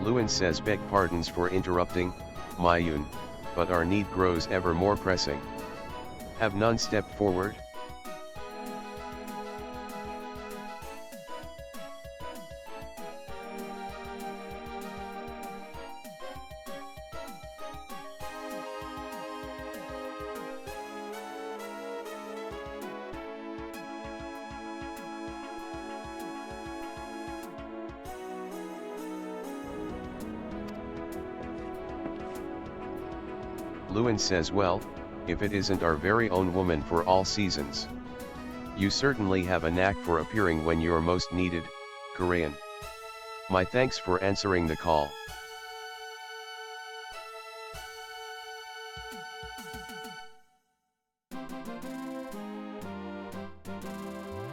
Lewin says beg pardons for interrupting, Mayun, but our need grows ever more pressing. Have none stepped forward? Lewin says, well, if it isn't our very own woman for all seasons. You certainly have a knack for appearing when you're most needed, Korean. My thanks for answering the call.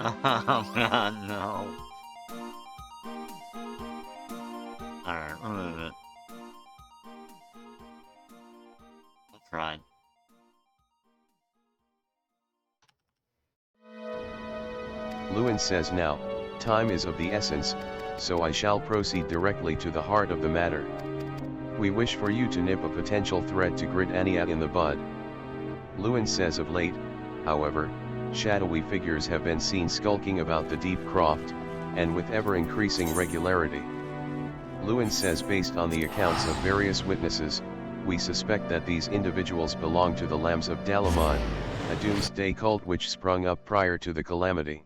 Oh god, no. Alright, remove it. That's right. Lewin says now, time is of the essence, so I shall proceed directly to the heart of the matter. We wish for you to nip a potential threat to Gridania in the bud. Lewin says of late, however, shadowy figures have been seen skulking about the deep croft, and with ever-increasing regularity. Lewin says based on the accounts of various witnesses, we suspect that these individuals belong to the Lambs of Dalaman, a doomsday cult which sprung up prior to the calamity.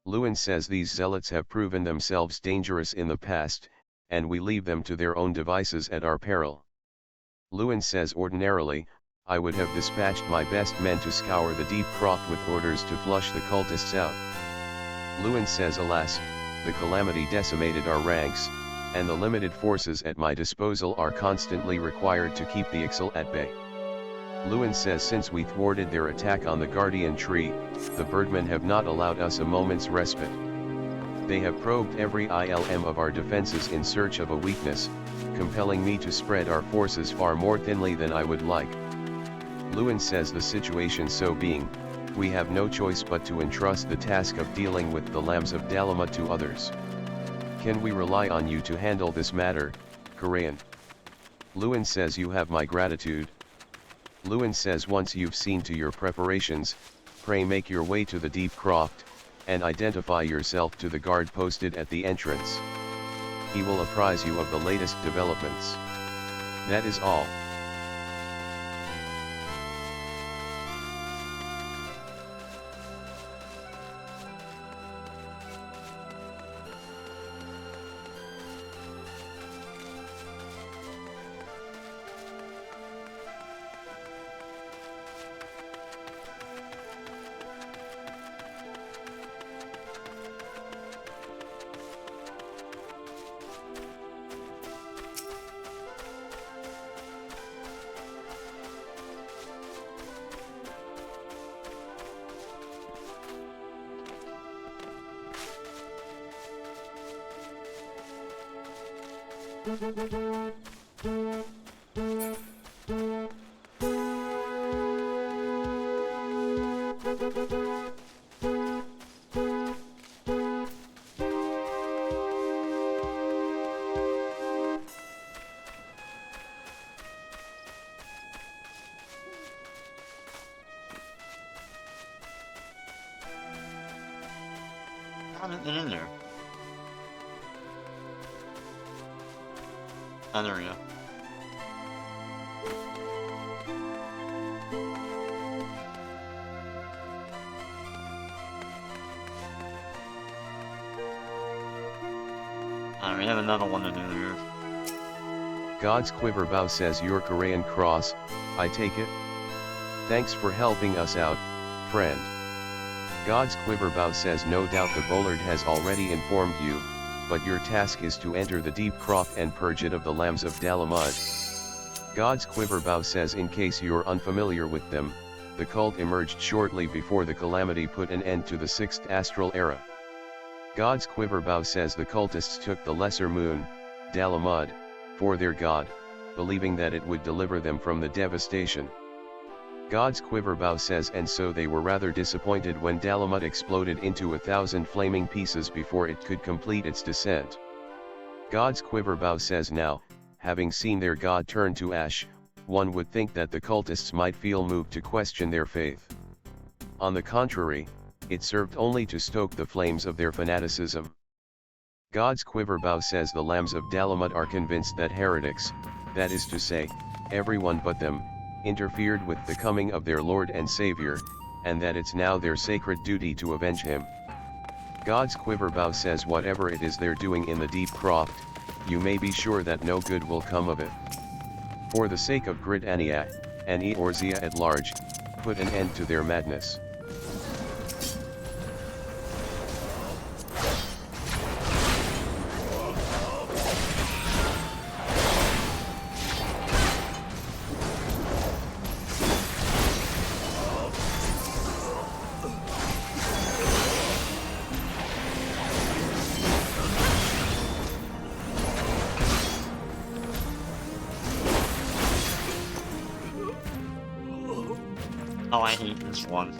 Lewin says these zealots have proven themselves dangerous in the past, and we leave them to their own devices at our peril. Lewin says ordinarily, I would have dispatched my best men to scour the deep croft with orders to flush the cultists out. Lewin says, alas, the calamity decimated our ranks, and the limited forces at my disposal are constantly required to keep the Ixal at bay. Lewin says, since we thwarted their attack on the Guardian Tree, the Birdmen have not allowed us a moment's respite. They have probed every ILM of our defenses in search of a weakness, compelling me to spread our forces far more thinly than I would like. Lewin says, the situation so being, we have no choice but to entrust the task of dealing with the lambs of Dalamud to others. Can we rely on you to handle this matter, Karayan? Lewin says, you have my gratitude. Lewin says, once you've seen to your preparations, pray make your way to the deep croft, and identify yourself to the guard posted at the entrance. He will apprise you of the latest developments. That is all. I haven't been in there. Oh, there we go. We have another one to do here. God's Quiver Bow says, your Korean cross, I take it? Thanks for helping us out, friend. God's Quiver Bow says, no doubt the Bollard has already informed you, but your task is to enter the deep croft and purge it of the lambs of Dalamud. God's Quiver Bow says, in case you're unfamiliar with them, the cult emerged shortly before the calamity put an end to the 6th astral era. God's Quiver Bow says, the cultists took the lesser moon, Dalamud, for their god, believing that it would deliver them from the devastation. God's Quiver Bow says, and so they were rather disappointed when Dalamud exploded into 1,000 flaming pieces before it could complete its descent. God's Quiver Bow says, now, having seen their god turn to ash, one would think that the cultists might feel moved to question their faith. On the contrary, it served only to stoke the flames of their fanaticism. God's Quiver Bow says, the lambs of Dalamud are convinced that heretics, that is to say, everyone but them, interfered with the coming of their Lord and Savior, and that it's now their sacred duty to avenge him. God's Quiver Bow says, whatever it is they're doing in the deep croft, you may be sure that no good will come of it. For the sake of Grid Ania, and Eorzea at large, put an end to their madness. Oh, I hate this one.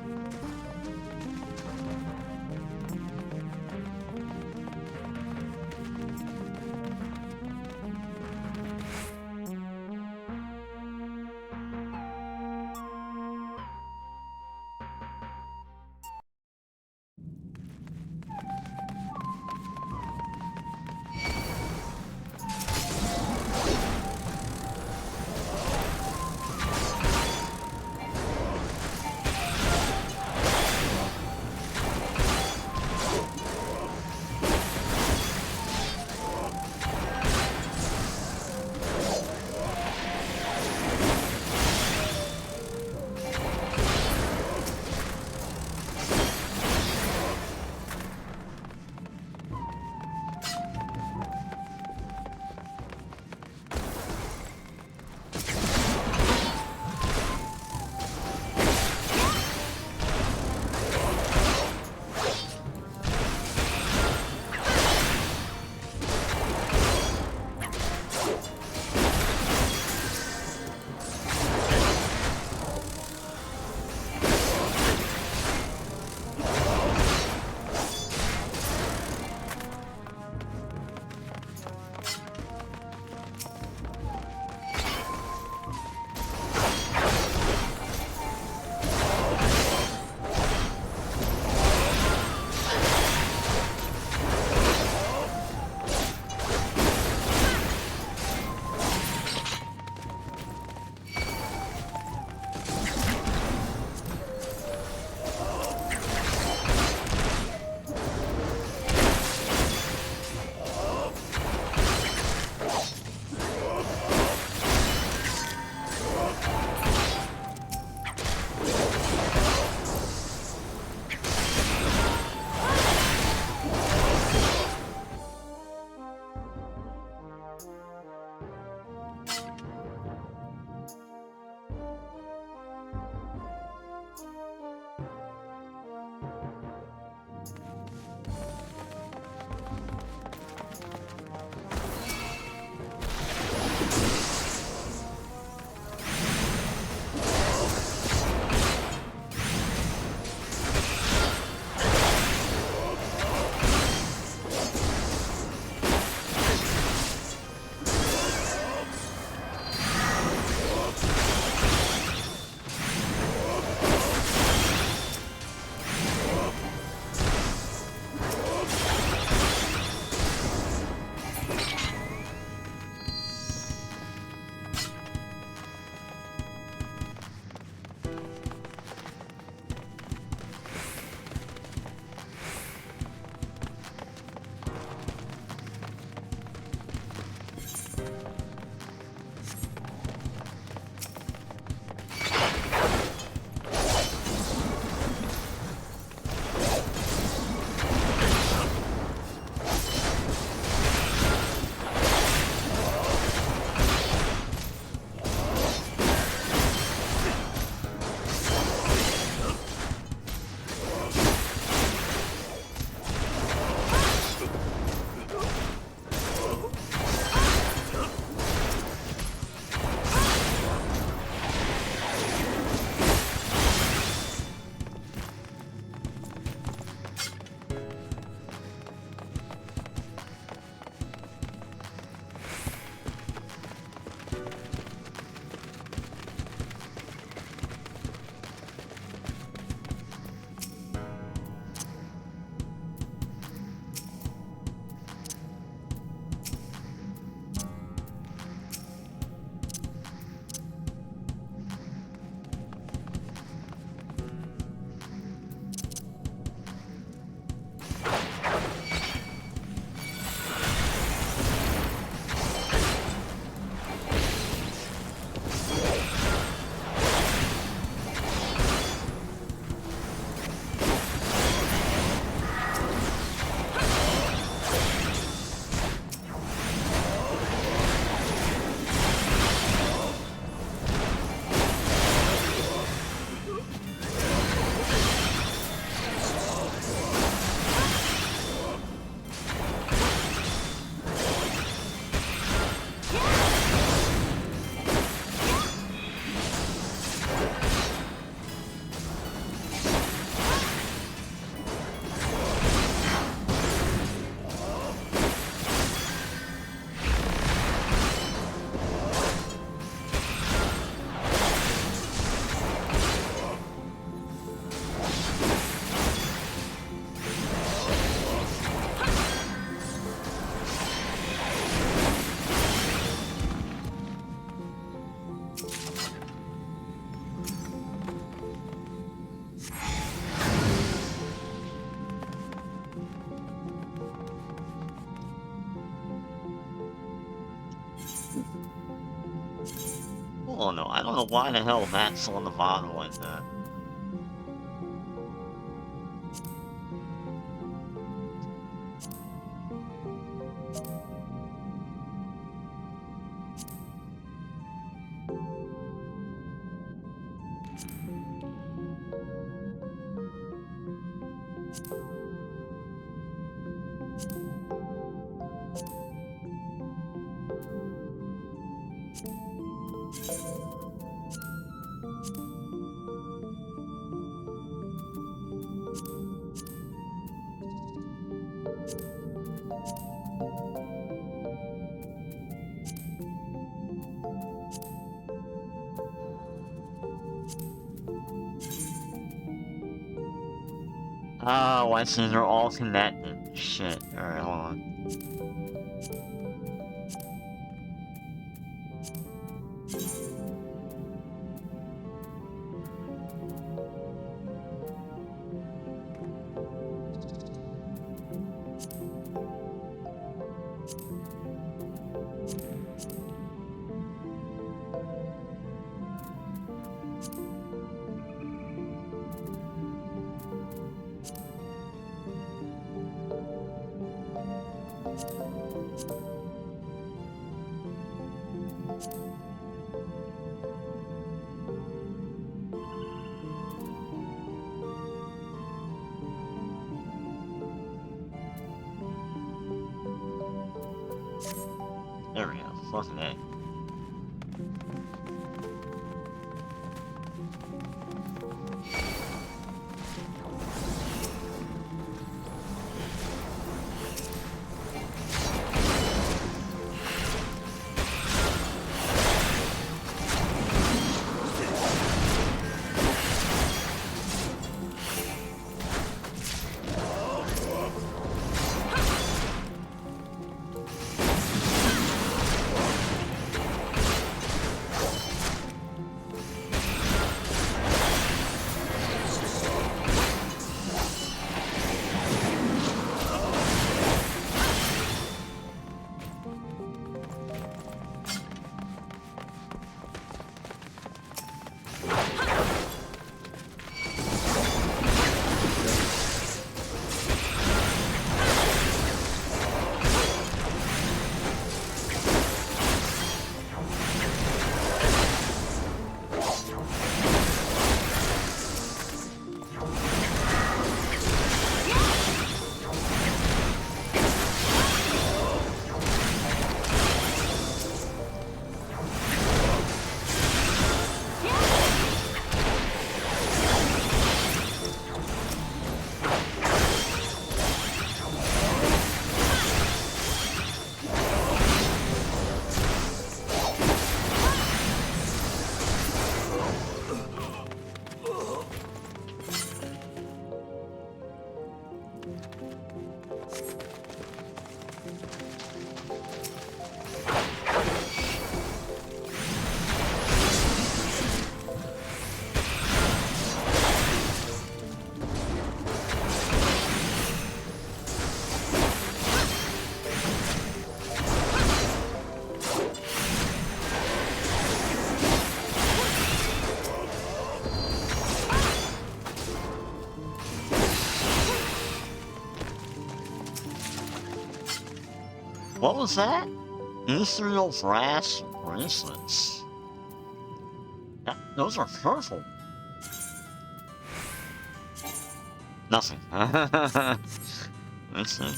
don't know. I don't know why the hell that's on the bottom like that. Oh, I see, they're all connected. Shit. Alright, hold on. There we go. Fucking A. What was that? Ethereal brass bracelets. Those are purple. Nothing. Let's see.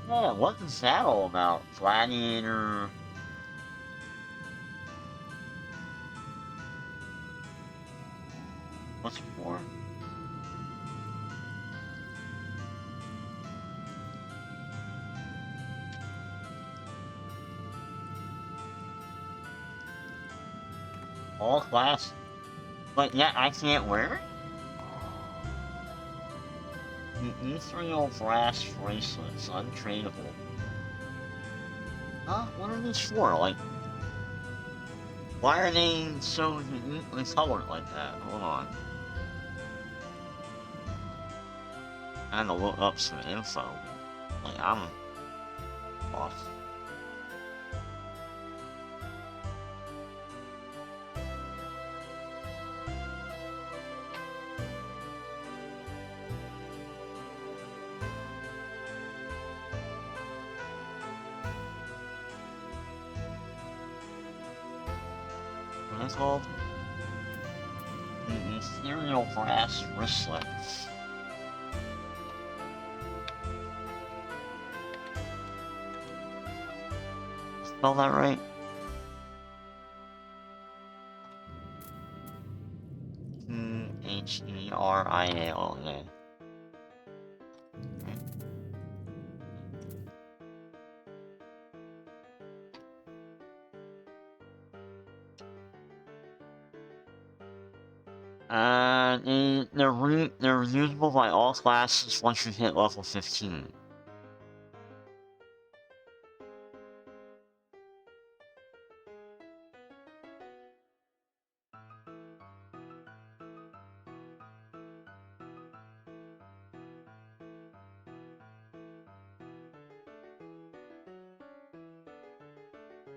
Yeah, what is that all about? Gladiator... What's it for? All class... But yeah, I can't wear it? ethereal brass bracelets, untradeable. Huh? What are these for? Like, why are they so uniquely colored like that? Hold on. I had to look up some info. Like, I'm off. What is it called? The ethereal brass wristlets. Spell that right? H-E-R-I-A-L, yeah. They're usable by all classes once you hit level 15.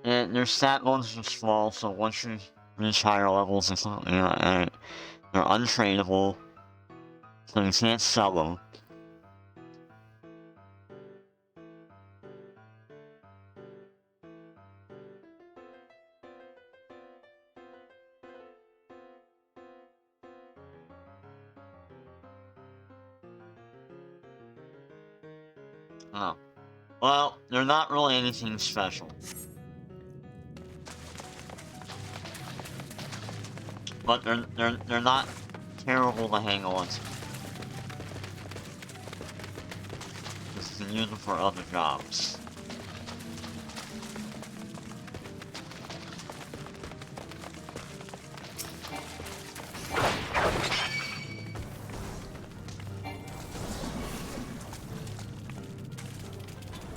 And their stat bonus is small, so once you reach higher levels, it's not, they're untradeable, so you can't sell them. Oh. Well, they're not really anything special. But they're not terrible to hang on to. Just you can use them for other jobs.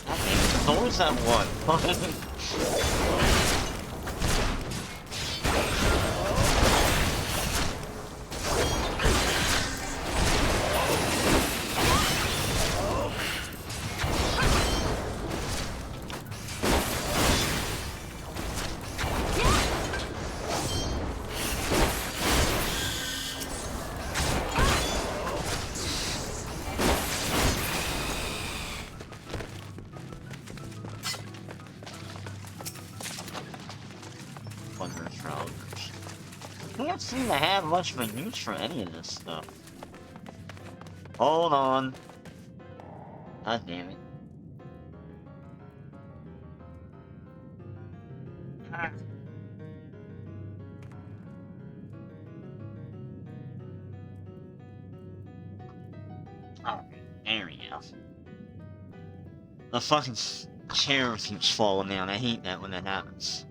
There's always that one. Can't seem to have much of a use for any of this stuff. Hold on. God damn it. Oh, there we go. The fucking chair keeps falling down. I hate that when that happens.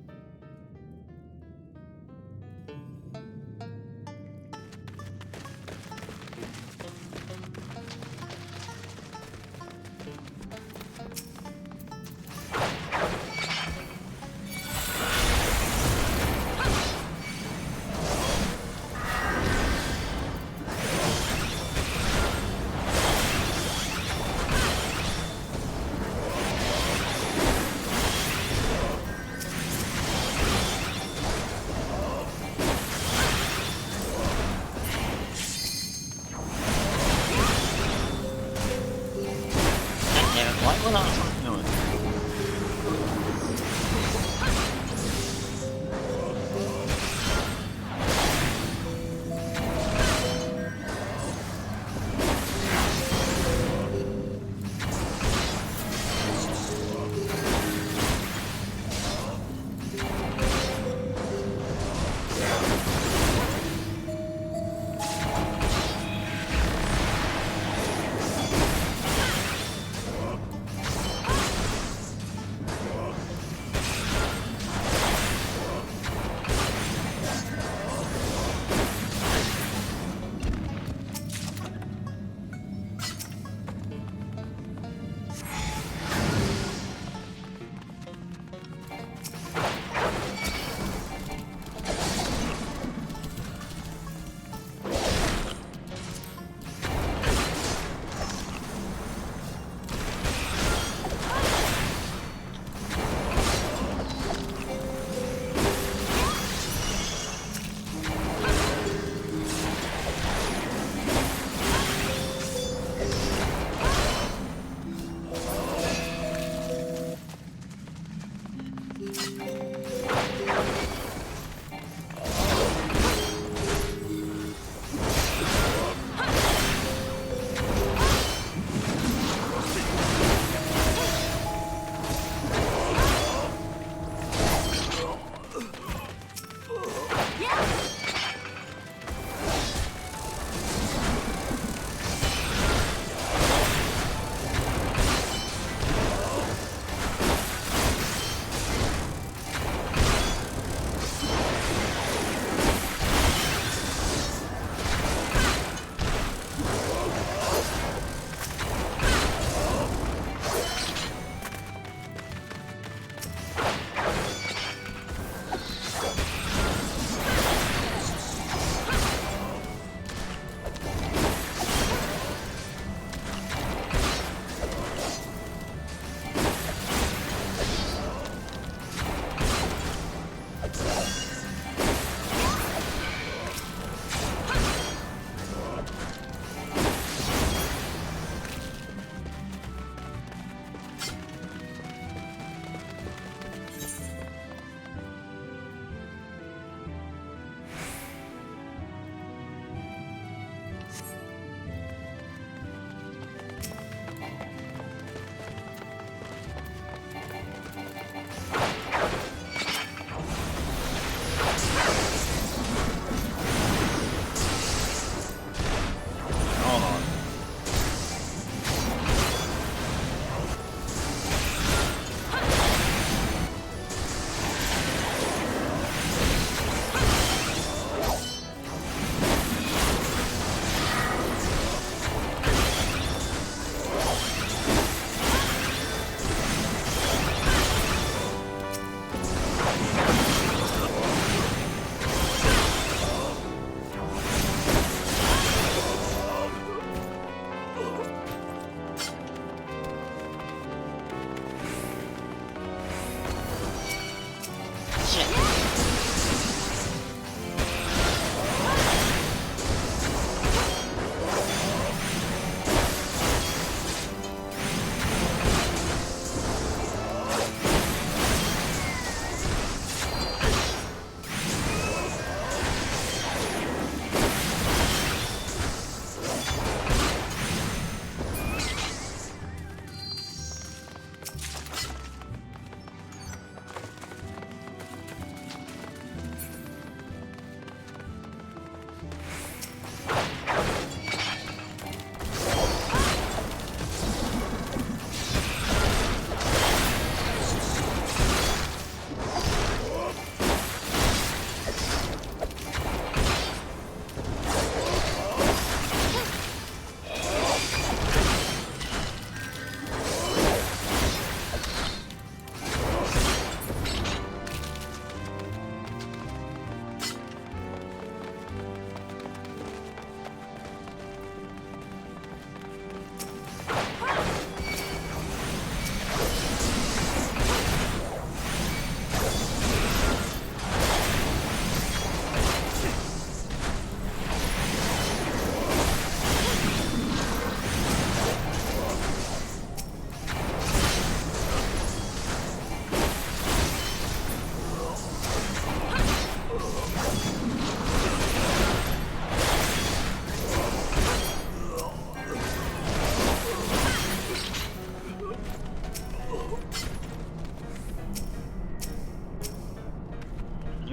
Finish it!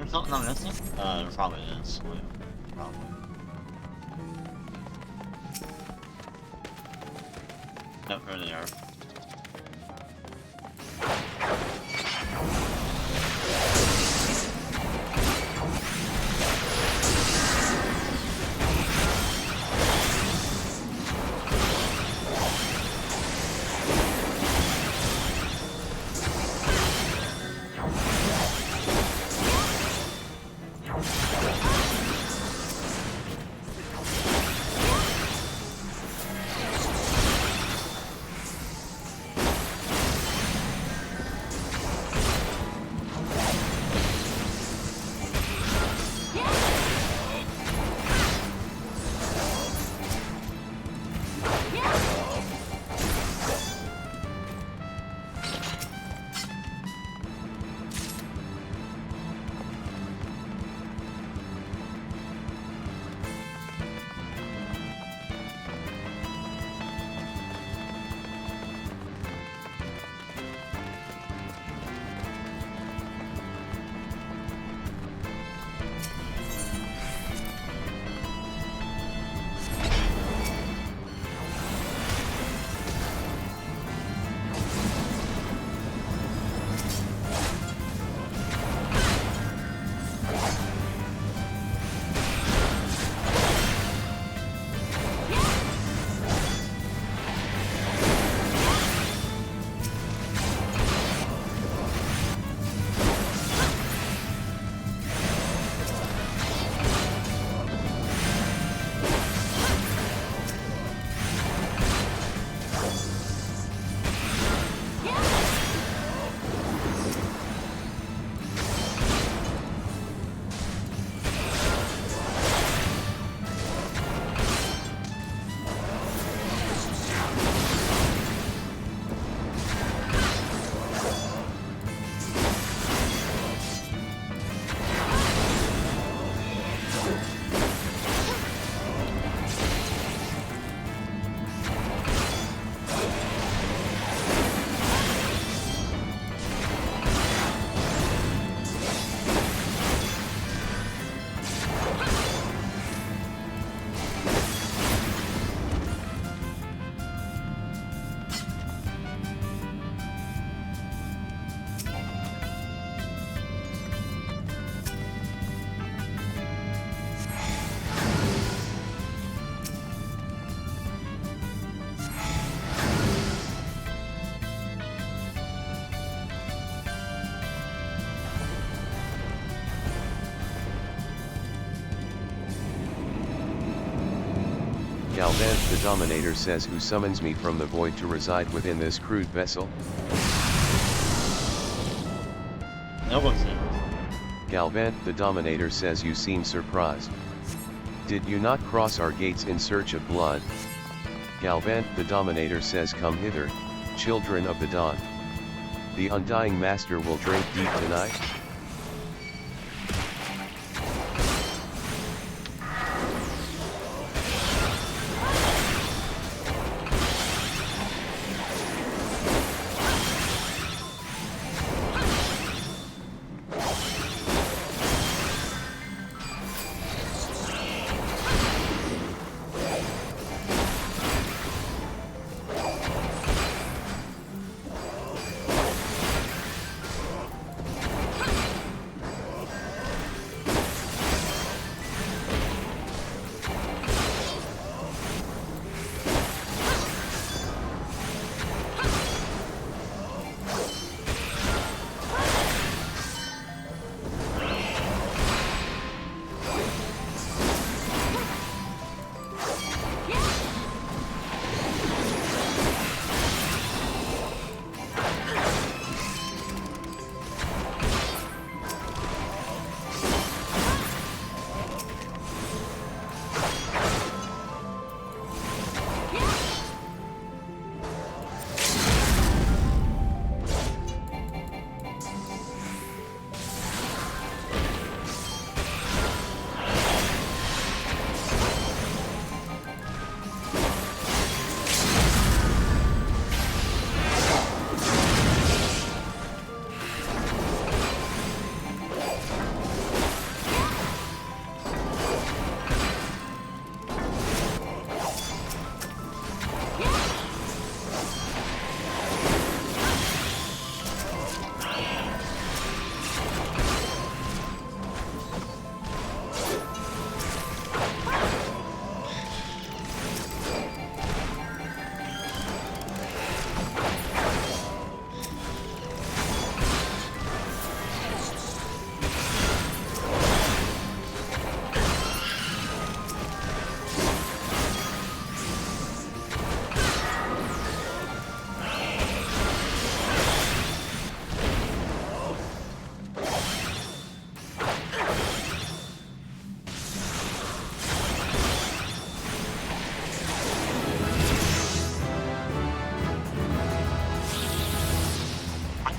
There's something I'm missing? There probably is. Probably. Nope, there they are. Galvant the Dominator says, who summons me from the void to reside within this crude vessel? No one's there. Galvant the Dominator says you seem surprised. Did you not cross our gates in search of blood? Galvant the Dominator says come hither, children of the dawn. The undying master will drink deep tonight?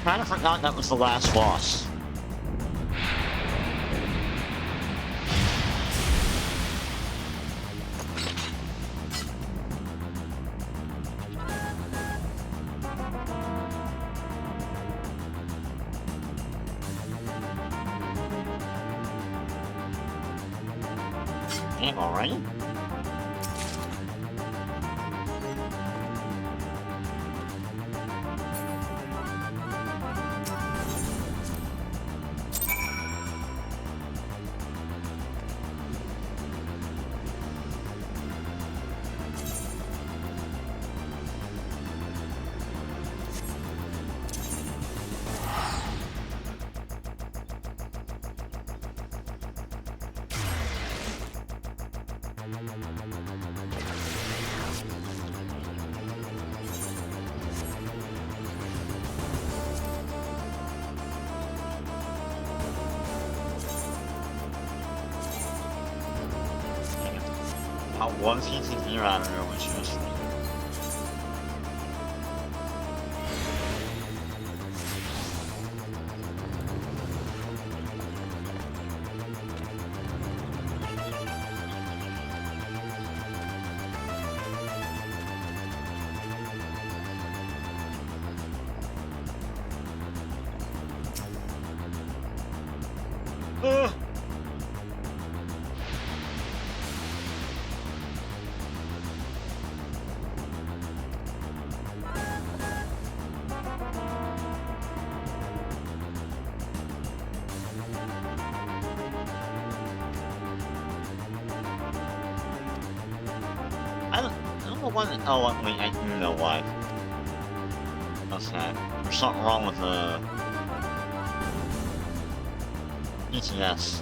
I kinda forgot that was the last boss. Damn, already? One TTV around here, which is I don't know why. Oh, wait, I do know why. Okay, there's something wrong with the ETS.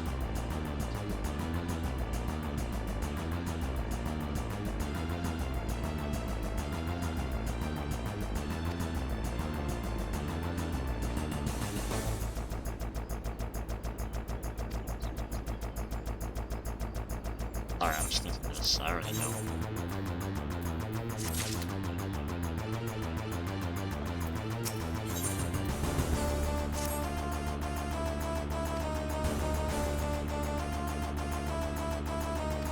Alright, I'm sticking to this. I already know.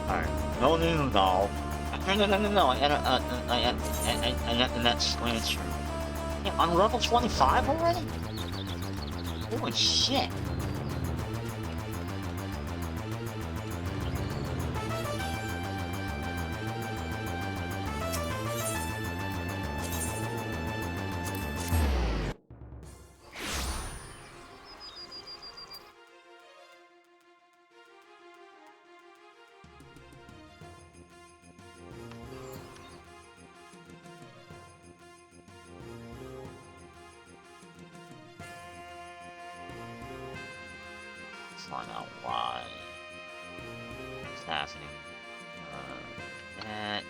Alright, no need to go. No, I got the next glance through. Yeah, I'm level 25 already? Holy shit. Find out why it's happening. That.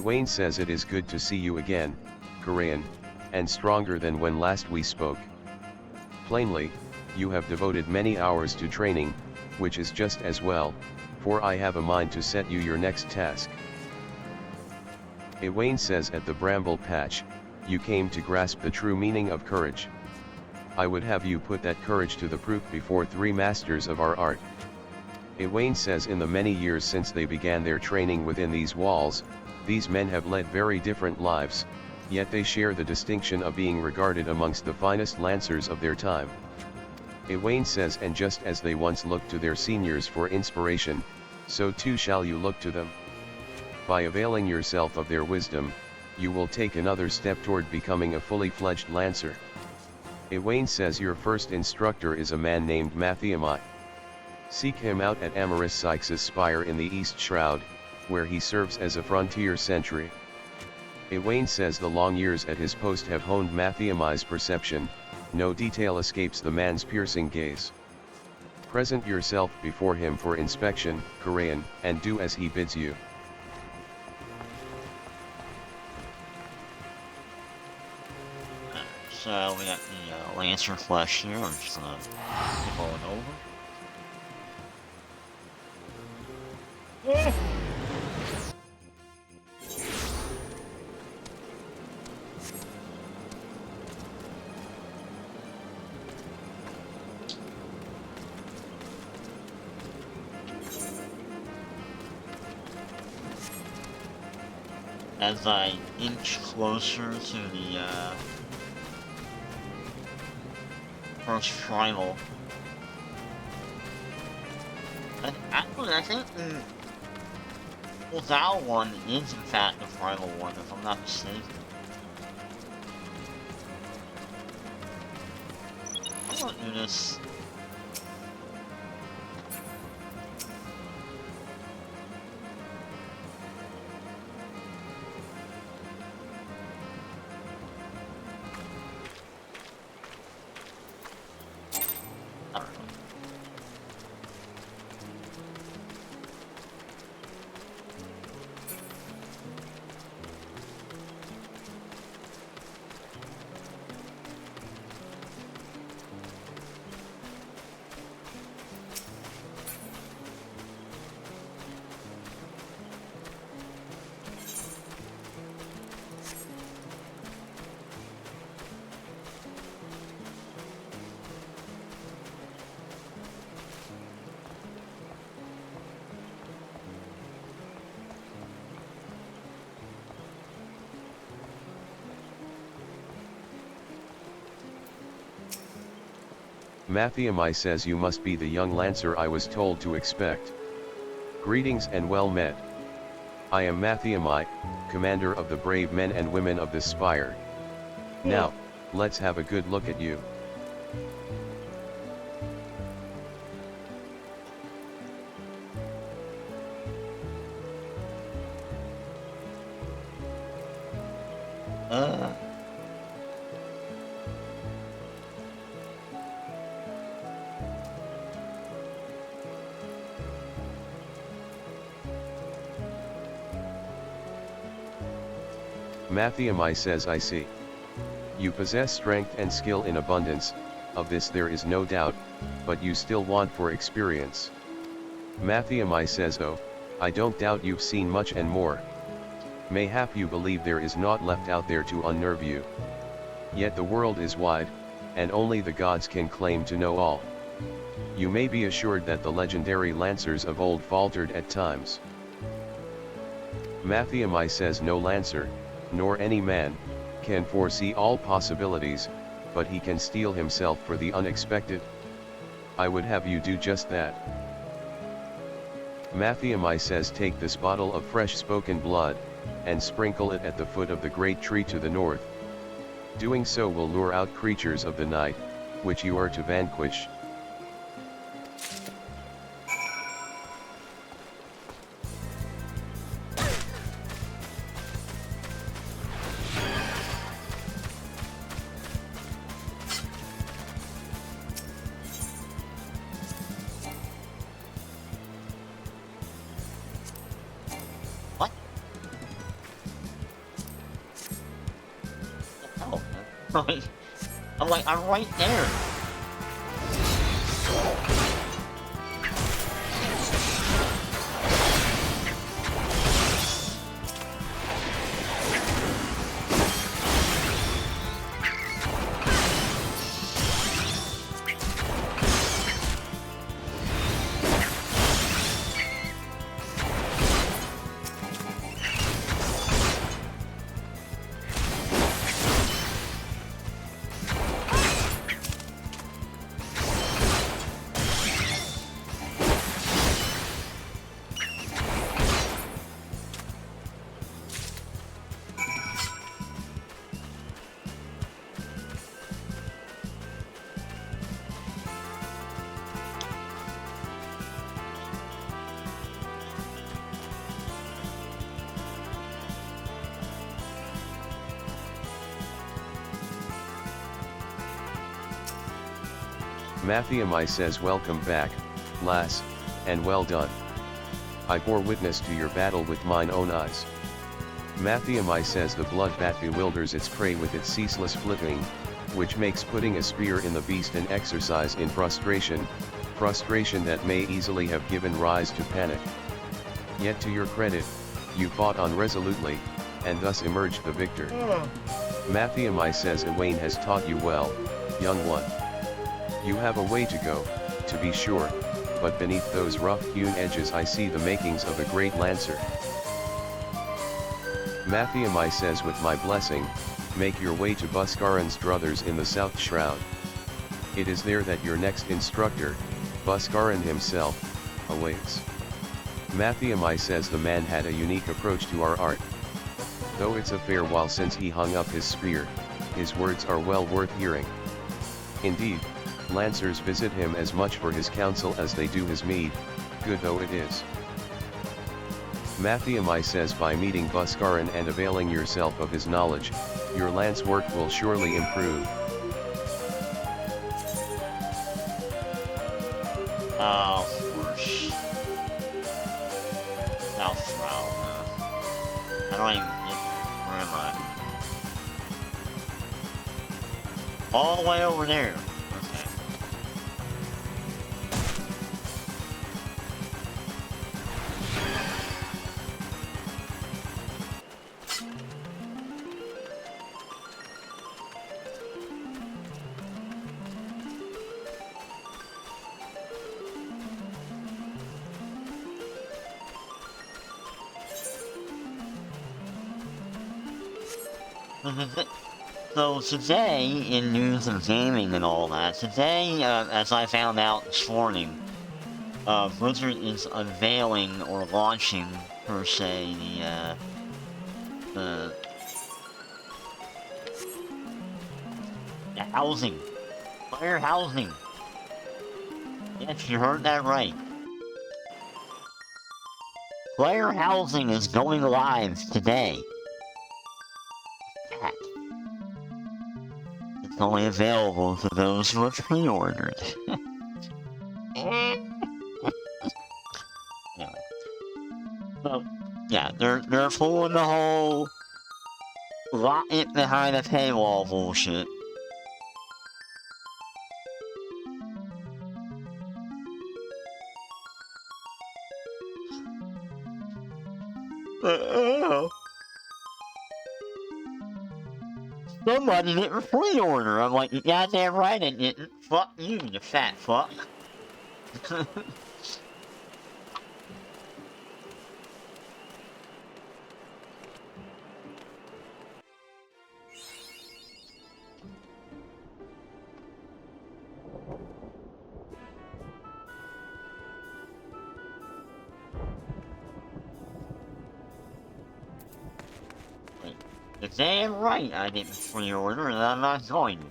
Wayne says it is good to see you again, Korean, and stronger than when last we spoke. Plainly, you have devoted many hours to training, which is just as well, for I have a mind to set you your next task. Wayne says at the Bramble Patch, you came to grasp the true meaning of courage. I would have you put that courage to the proof before 3 masters of our art. Wayne says in the many years since they began their training within these walls, these men have led very different lives, yet they share the distinction of being regarded amongst the finest lancers of their time. Wayne says, and just as they once looked to their seniors for inspiration, so too shall you look to them. By availing yourself of their wisdom, you will take another step toward becoming a fully fledged lancer. Wayne says your first instructor is a man named Mathiamai. Seek him out at Amaris Sykes' Spire in the East Shroud, where he serves as a frontier sentry. Wayne says the long years at his post have honed Mathiamai's perception, no detail escapes the man's piercing gaze. Present yourself before him for inspection, Korean, and do as he bids you. So we got the Lancer flesh here. I'm just gonna keep going over. As I inch closer to the first primal, actually I think the Thou one is in fact the primal one, if I'm not mistaken. I don't do this. Matthew says you must be the young lancer I was told to expect. Greetings and well met. I am Matthew, commander of the brave men and women of this spire. Now, let's have a good look at you. Matthew says I see. You possess strength and skill in abundance, of this there is no doubt, but you still want for experience. Matthew says oh, I don't doubt you've seen much and more. Mayhap you believe there is naught left out there to unnerve you. Yet the world is wide, and only the gods can claim to know all. You may be assured that the legendary lancers of old faltered at times. Matthew says no lancer, nor any man, can foresee all possibilities, but he can steel himself for the unexpected. I would have you do just that. Matthew says take this bottle of fresh spoken blood, and sprinkle it at the foot of the great tree to the north. Doing so will lure out creatures of the night, which you are to vanquish. What? Oh, I'm right there. Matthew says welcome back, lass, and well done. I bore witness to your battle with mine own eyes. Matthew says the blood bat bewilders its prey with its ceaseless flitting, which makes putting a spear in the beast an exercise in frustration that may easily have given rise to panic. Yet to your credit, you fought on resolutely, and thus emerged the victor. Matthew says Ewain has taught you well, young one. You have a way to go, to be sure, but beneath those rough-hewn edges I see the makings of a great lancer. Matthew says with my blessing, make your way to Buscaran's druthers in the South Shroud. It is there that your next instructor, Buscaran himself, awaits. Matthew says the man had a unique approach to our art. Though it's a fair while since he hung up his spear, his words are well worth hearing. Indeed, lancers visit him as much for his counsel as they do his mead, good though it is. Matthew says by meeting Buscaran and availing yourself of his knowledge, your lance work will surely improve. Oh, worse. South Shroud. I don't even. Where am I? All the way over there. So today, in news of gaming and all that, today, as I found out this morning, Blizzard is unveiling or launching, per se, the housing. Player housing. Yes, you heard that right. Player housing is going live today. Heck. It's only available to those who have pre-ordered. Yeah. So, yeah, they're pulling the whole lock it behind a paywall bullshit. Somebody didn't pre-order. I'm like, you goddamn right I didn't. Fuck you, you fat fuck. You're damn right I didn't pre-order, and I'm not going to.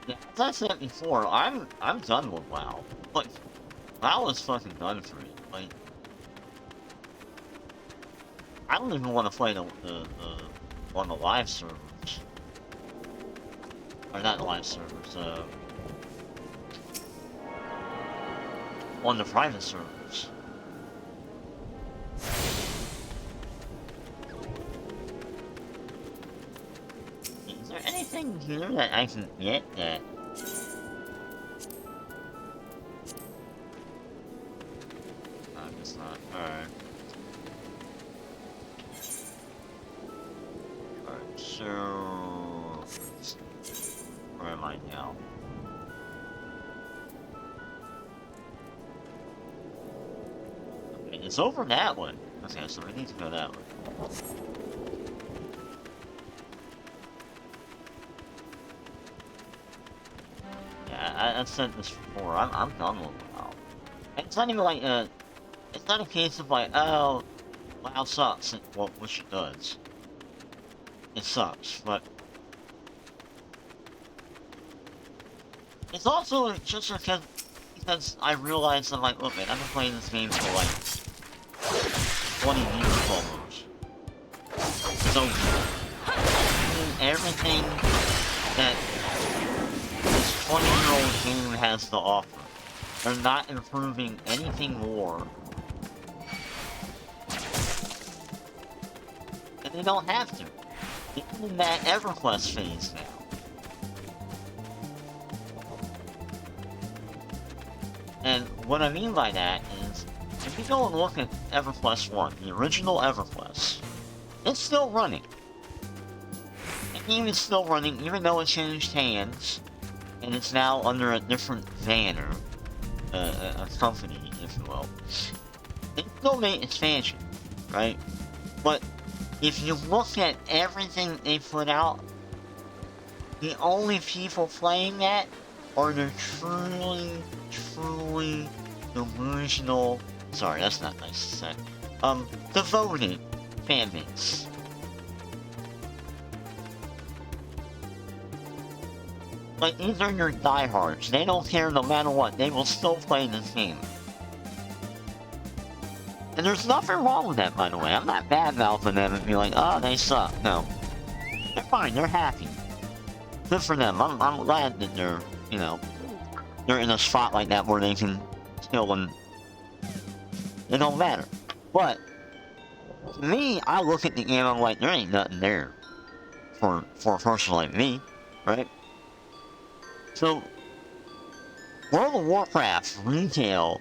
Yeah, as I said before, I'm done with WoW. Like, WoW is fucking done for me. Like, I don't even want to play on the live servers. Or not the live servers, on the private servers. Is there anything here that I can get that... I guess not. Alright. Alright, so... where am I now? Okay, it's over that way. Okay, so we need to go that way. Yeah, I've said this before. I'm done with WoW. It's not even like it's not a case of like, oh, WoW sucks. Well, which it does. It sucks, but it's also just because I realized I'm like, look, man, I've been playing this game for like 20 years almost. So everything that this 20-year-old game has to offer, they're not improving anything more. And they don't have to. Even in that EverQuest phase now. And what I mean by that is, if you go and look at EverQuest 1, the original EverQuest, it's still running. The game is still running, even though it changed hands, and it's now under a different banner, a company, if you will. It still made expansion, right? But if you look at everything they put out, the only people playing that are the truly delusional... Sorry, that's not nice to say. Devoted fanbase. Like, these are your diehards. They don't care no matter what. They will still play this game. And there's nothing wrong with that, by the way. I'm not bad-mouthing them and be like, oh, they suck. No. They're fine. They're happy. Good for them. I'm glad that they're, you know, they're in a spot like that where they can chill and it don't matter. But, to me, I look at the game, I'm like, there ain't nothing there for a person like me, right? So, World of Warcraft retail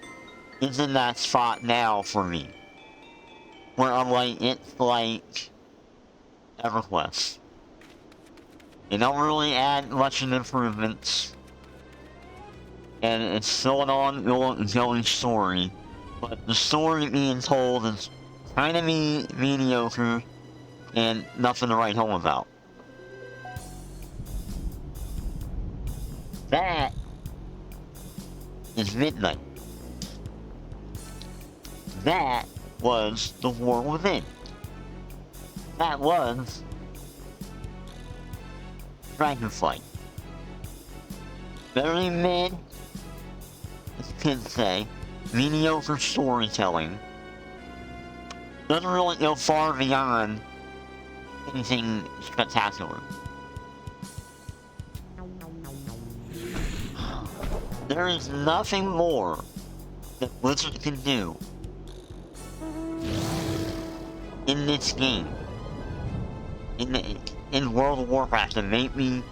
is in that spot now for me. where I'm like, it's like EverQuest. They don't really add much of improvements, and it's still an ongoing story, but the story being told is kind of mediocre and nothing to write home about. That is Midnight. That was The War Within. That was Dragonflight. Very mid, as kids say, mediocre storytelling. Doesn't really go far beyond anything spectacular. There is nothing more that Blizzard can do in this game, in World of Warcraft, to make me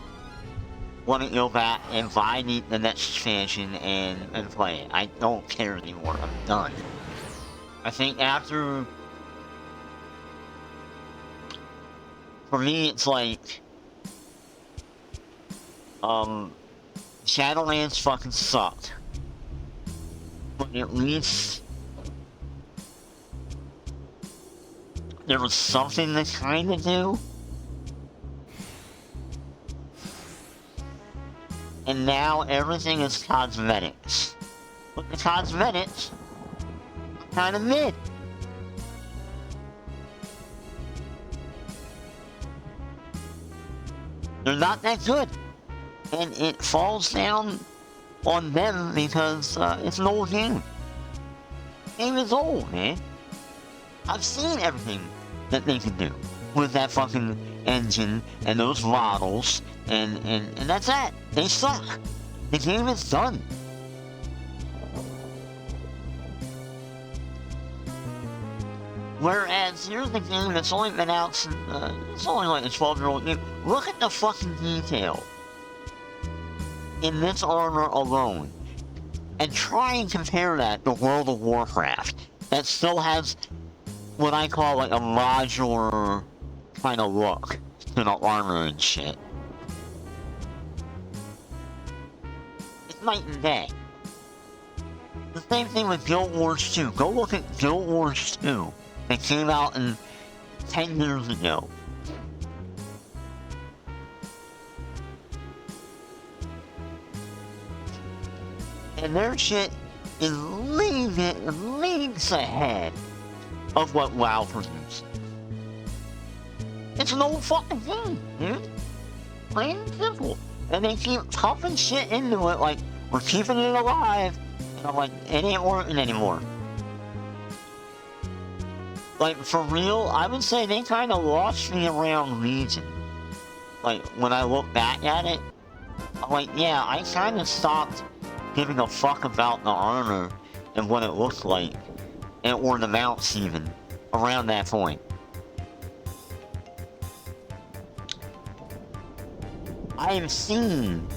want to go back and buy the next expansion and play it. I don't care anymore. I'm done. I think after, for me, it's like, Shadowlands fucking sucked, but at least there was something to kind of do. And now everything is cosmetics. But the cosmetics are kind of mid. They're not that good. And it falls down on them because it's an old game. The game is old, man. I've seen everything that they can do with that fucking engine and those models, and that's that. They suck. The game is done. Whereas here's the game that's only been out since, it's only like a 12-year-old game. Look at the fucking detail in this armor alone, and try and compare that to World of Warcraft, that still has what I call like a modular kind of look to the armor and shit. It's night and day. The same thing with Guild Wars 2. Go look at Guild Wars 2. It came out in 10 years ago. And their shit is leagues ahead of what WoW produced. It's an old fucking game, dude. Plain and simple. And they keep pumping shit into it like, we're keeping it alive. And I'm like, it ain't working anymore. Like, for real, I would say they kind of lost me around Legion. Like, when I look back at it, I'm like, yeah, I kind of stopped giving a fuck about the armor and what it looks like, or the mounts even, around that point. I have seen,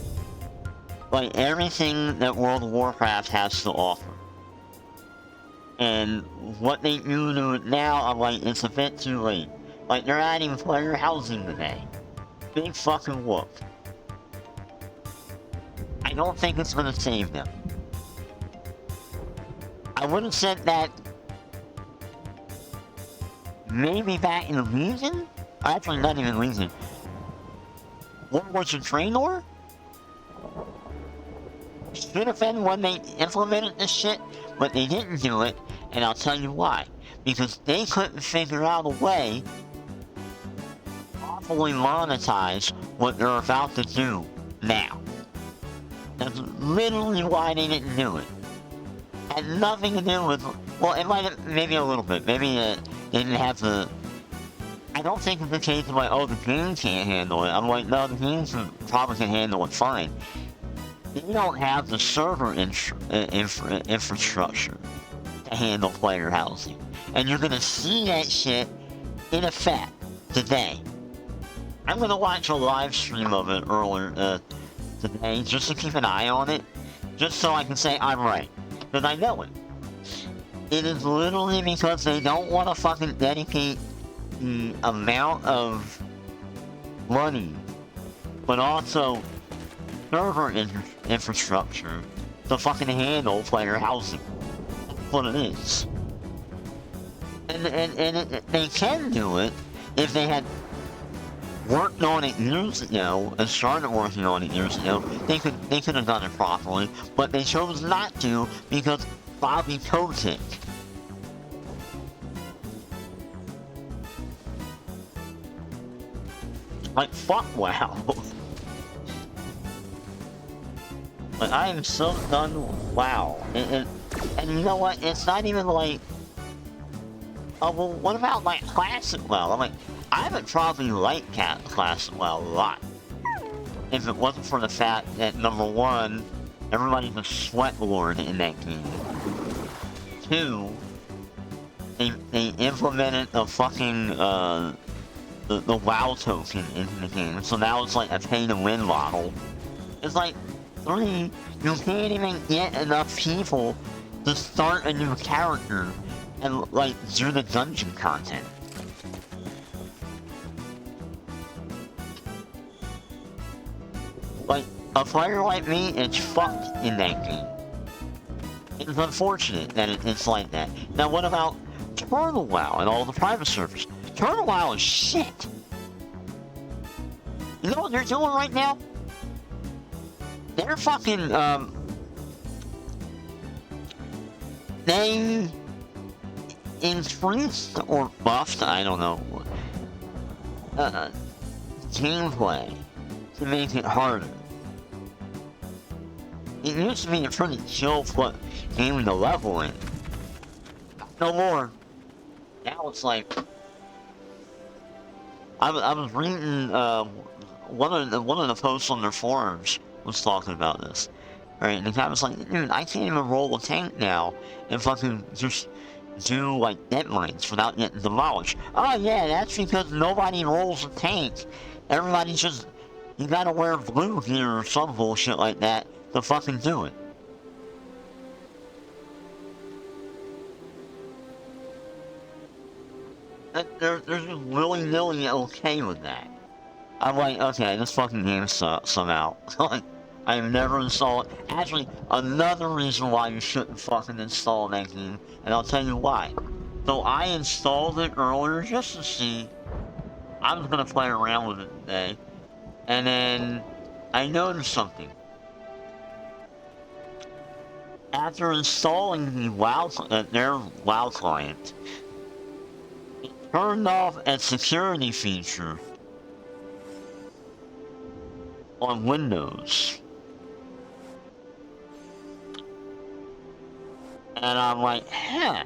like, everything that World of Warcraft has to offer. And what they do to it now, I'm like, it's a bit too late. Like, they're adding player housing today. Big fucking whoop. I don't think it's gonna save them. I would have said that maybe back in Legion? Actually, not even Legion. What was it, Draenor? Should have been when they implemented this shit, but they didn't do it, and I'll tell you why. Because they couldn't figure out a way to properly monetize what they're about to do now. That's literally why they didn't do it. Had nothing to do with, well, it might have, maybe a little bit, maybe they didn't have the, I don't think it's the case of like, oh, the game can't handle it. I'm like, no, the game probably can handle it fine. They don't have the server infrastructure to handle player housing. And you're gonna see that shit in effect today. I'm gonna watch a live stream of it earlier today, just to keep an eye on it, just so I can say I'm right, because I know it. It is literally because they don't want to fucking dedicate the amount of money, but also server infrastructure to fucking handle player housing. That's what it is. And they can do it if they had worked on it years ago and started working on it years ago. They could have done it properly, but they chose not to because Bobby Kotick. Like, fuck WoW. Like, I am so done with WoW. And you know what? It's not even like, oh, well, what about, like, Classic WoW? I'm like, I would probably like Classic WoW a lot. If it wasn't for the fact that, number one, everybody's a sweat lord in that game. Two, they implemented a fucking, the WoW token into the game, so now it's like a pay-to-win model. It's like, three, you can't even get enough people to start a new character and, like, do the dungeon content. Like, a player like me is fucked in that game. It's unfortunate that it's like that. Now, what about Turtle WoW and all the private servers? Turtle WoW is shit. You know what they're doing right now? They're fucking, they increased or buffed, I don't know, gameplay to make it harder. It used to be a pretty chill game to level in. No more. Now it's like, I was reading one of the posts on their forums was talking about this, right? And the guy was like, dude, I can't even roll a tank now and fucking just do like deadlines without getting demolished. Oh yeah, that's because nobody rolls a tank. Everybody's just, you gotta wear blue gear or some bullshit like that to fucking do it. They're just willy-nilly okay with that. I'm like, okay, this fucking game sucks somehow. Like, I've never installed it. Actually, another reason why you shouldn't fucking install that game, and I'll tell you why. So I installed it earlier just to see. I was gonna play around with it today, and then I noticed something. After installing the WoW, their WoW client, it turned off a security feature on Windows. And I'm like, huh.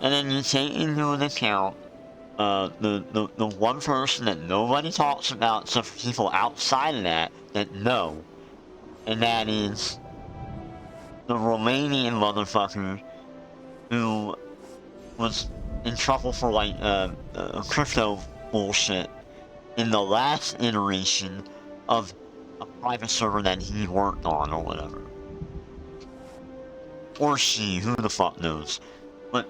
And then you take into account the one person that nobody talks about except for people outside of that know. And that is the Romanian motherfucker who was in trouble for like crypto bullshit in the last iteration of a private server that he worked on or whatever. Or she, who the fuck knows. But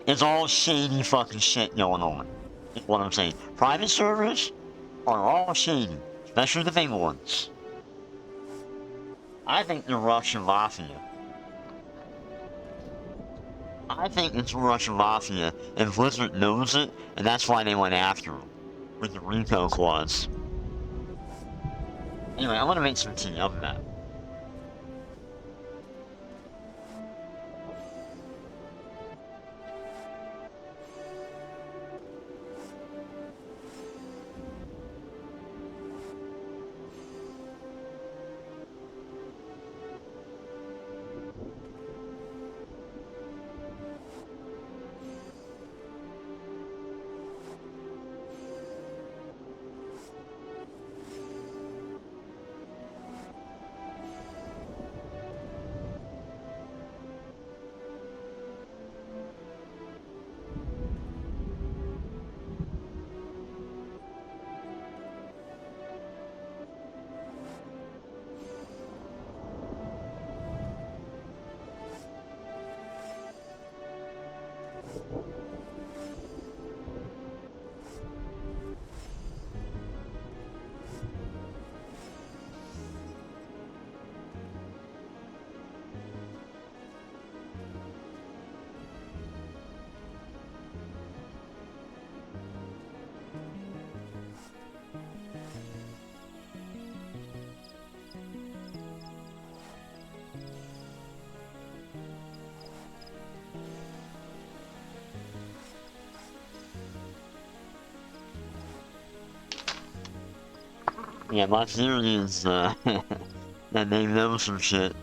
it's all shady fucking shit going on. Is what I'm saying. Private servers are all shady, especially the big ones. I think the Russian Mafia. I think it's Russian Mafia, and Blizzard knows it, and that's why they went after him with the RICO clause. Anyway, I'm gonna make some tea. I'll be back. Yeah, my theory is that they know some shit.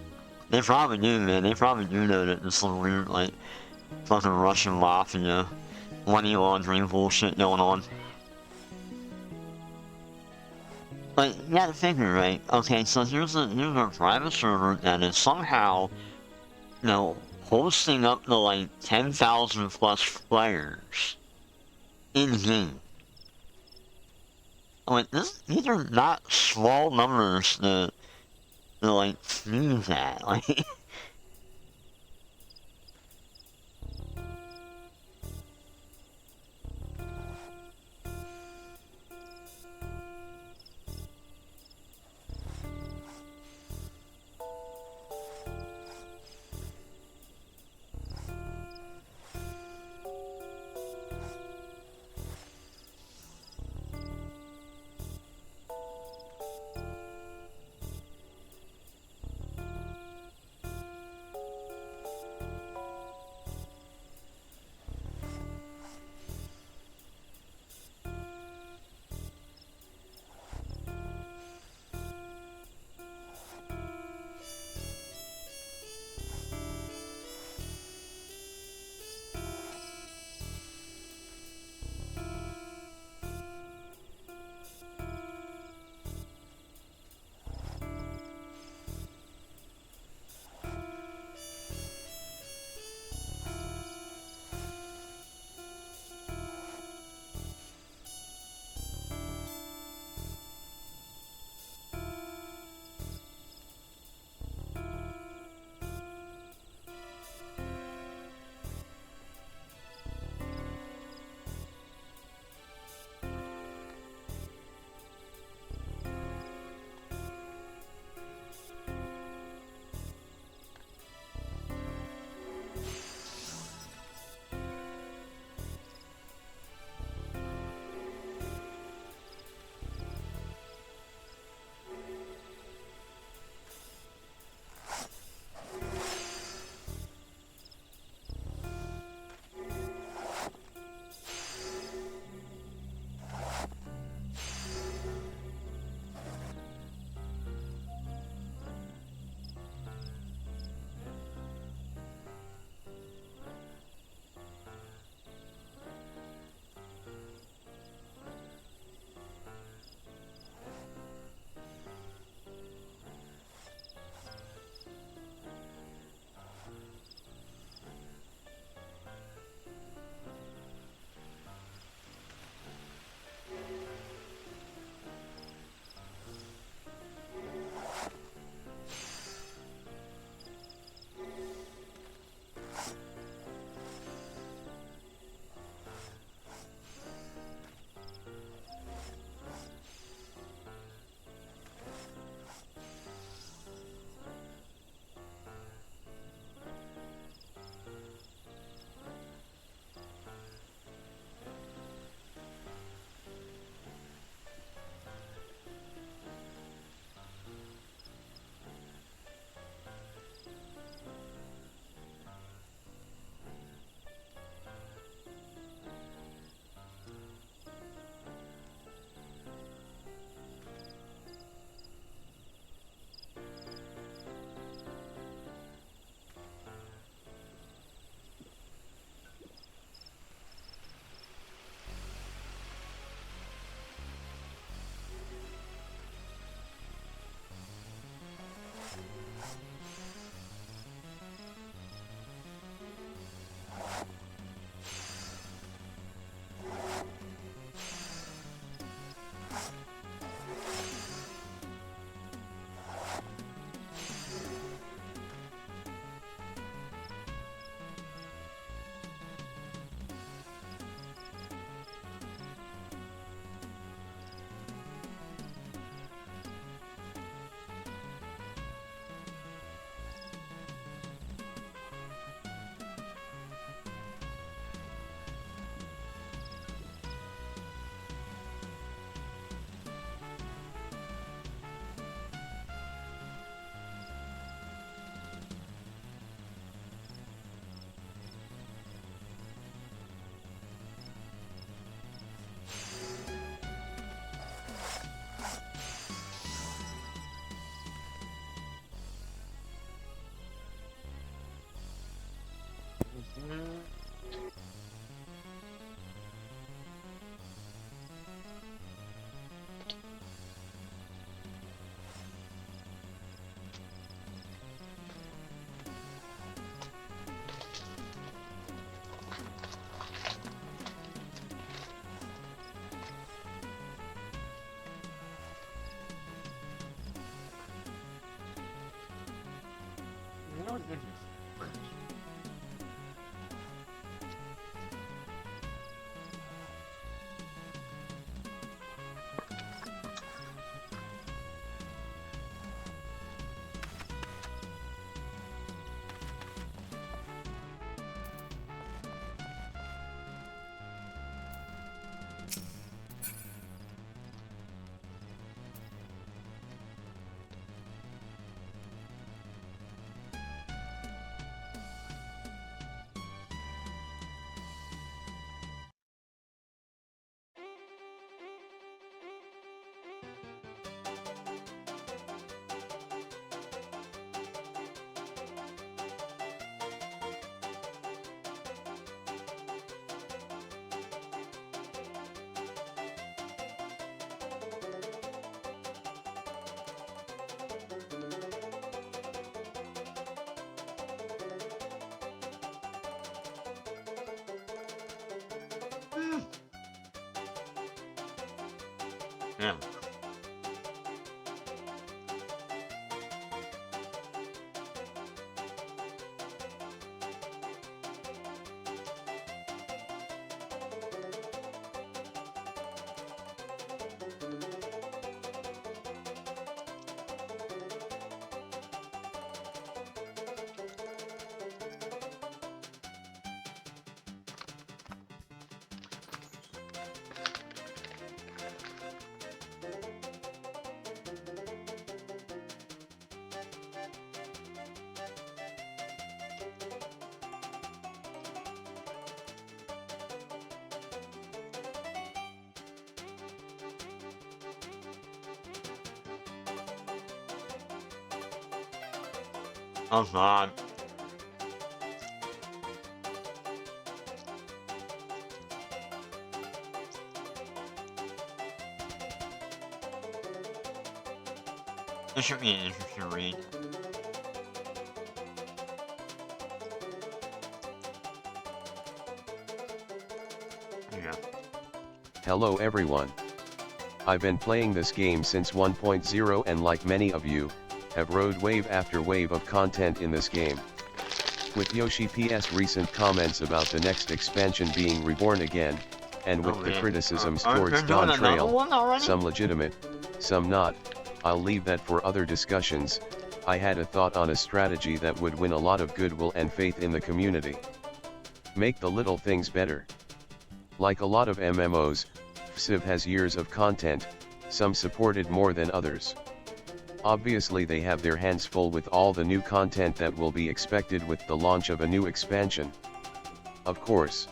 They probably do, man. They probably do know that there's some weird, like, fucking Russian mafia, money laundering bullshit going on. But you gotta figure, right? Okay, so here's a private server that is somehow, you know, hosting up to like 10,000 plus players in game. Like these are not small numbers to like sneeze at. Like, Yeah. Oh God. This should be an interesting read. Yeah. Hello everyone. I've been playing this game since 1.0 and like many of you, have rode wave after wave of content in this game. With Yoshi P's recent comments about the next expansion being reborn again, and with the criticisms towards Dawn Trail, some legitimate, some not, I'll leave that for other discussions. I had a thought on a strategy that would win a lot of goodwill and faith in the community. Make the little things better. Like a lot of MMOs, FF has years of content, some supported more than others. Obviously they have their hands full with all the new content that will be expected with the launch of a new expansion. Of course.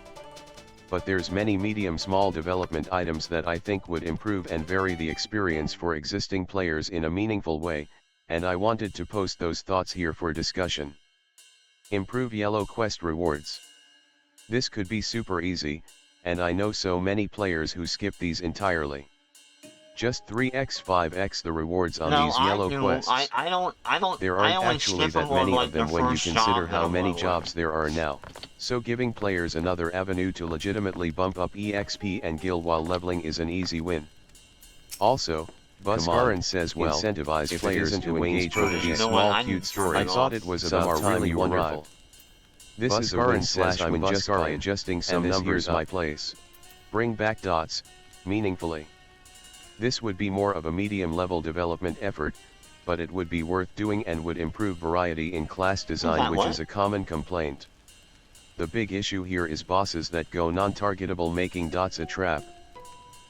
But there's many medium-small development items that I think would improve and vary the experience for existing players in a meaningful way, and I wanted to post those thoughts here for discussion. Improve yellow quest rewards. This could be super easy, and I know so many players who skip these entirely. Just 3x 5x the rewards on these yellow quests. There aren't actually that many of them when you consider how many jobs there are now, so giving players another avenue to legitimately bump up EXP and gil while leveling is an easy win. Also, Buscarin says well, incentivize players to engage with these small cute stories. I thought it was about time really wonderful. This is a win slash I'm just by adjusting some numbers my place. Bring back dots, meaningfully. This would be more of a medium-level development effort, but it would be worth doing and would improve variety in class design, which is a common complaint. The big issue here is bosses that go non-targetable, making dots a trap.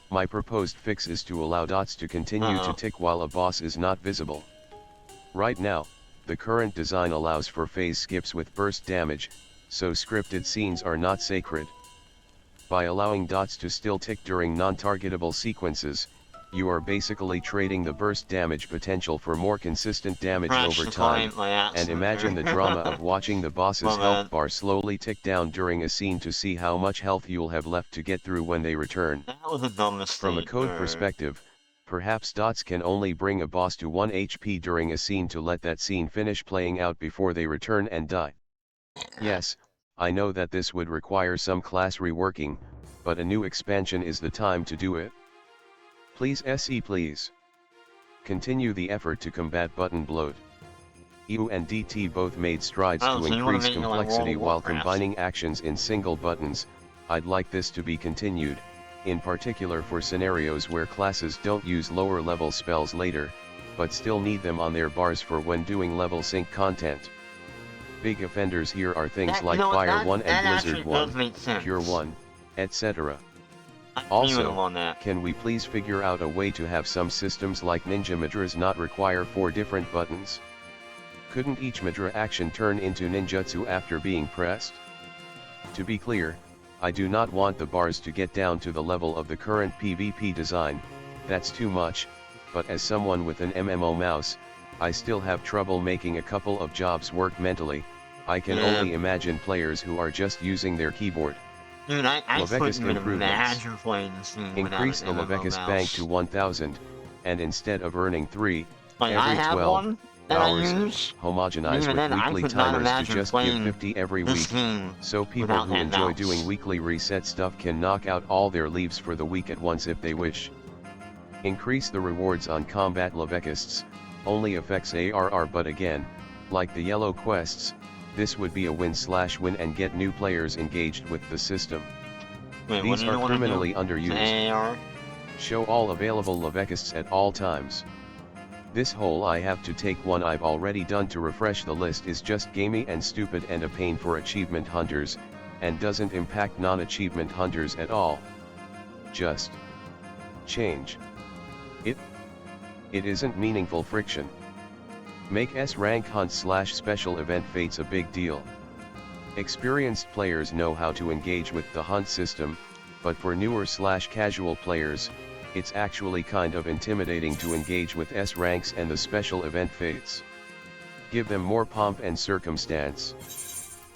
My proposed fix is to allow dots to continue to tick while a boss is not visible. Right now, the current design allows for phase skips with burst damage, so scripted scenes are not sacred. By allowing dots to still tick during non-targetable sequences, you are basically trading the burst damage potential for more consistent damage over time, and imagine the drama of watching the boss's health bar slowly tick down during a scene to see how much health you'll have left to get through when they return. That was a dumb mistake. From a code perspective, perhaps dots can only bring a boss to 1 HP during a scene to let that scene finish playing out before they return and die. Yes, I know that this would require some class reworking, but a new expansion is the time to do it. Please SE please. Continue the effort to combat button bloat. EU and DT both made strides Oh, to so you wanna increase make it like complexity World of while Warcraft. combining actions in single buttons. I'd like this to be continued, in particular for scenarios where classes don't use lower level spells later, but still need them on their bars for when doing level sync content. Big offenders here are things like Fire 1 and Blizzard 1, Pure 1, etc. Also, can we please figure out a way to have some systems like Ninja Mudras not require 4 different buttons? Couldn't each Mudra action turn into ninjutsu after being pressed? To be clear, I do not want the bars to get down to the level of the current PvP design, that's too much, but as someone with an MMO mouse, I still have trouble making a couple of jobs work mentally. I can only imagine players who are just using their keyboard. Dude, I Levickist couldn't improvements. imagine playing this game Increase the without an MMO Levickist mouse. bank to 1000, and instead of earning 3, Like, every I have 12 one that hours, I use. homogenize Even with then, I weekly could not timers to imagine just give playing 50 every this week, game so people without who that enjoy mouse. doing weekly reset stuff can knock out all their leaves for the week at once if they wish. Increase the rewards on combat Levikists, only affects ARR, but again, like the yellow quests, this would be a win/win and get new players engaged with the system. Wait, These are criminally underused. AR? Show all available Levikists at all times. This whole I have to take one I've already done to refresh the list is just gamey and stupid and a pain for achievement hunters, and doesn't impact non-achievement hunters at all. Just change it. It isn't meaningful friction. Make S-rank hunt/special event fates a big deal. Experienced players know how to engage with the hunt system, but for newer/casual players, it's actually kind of intimidating to engage with S-ranks and the special event fates. Give them more pomp and circumstance.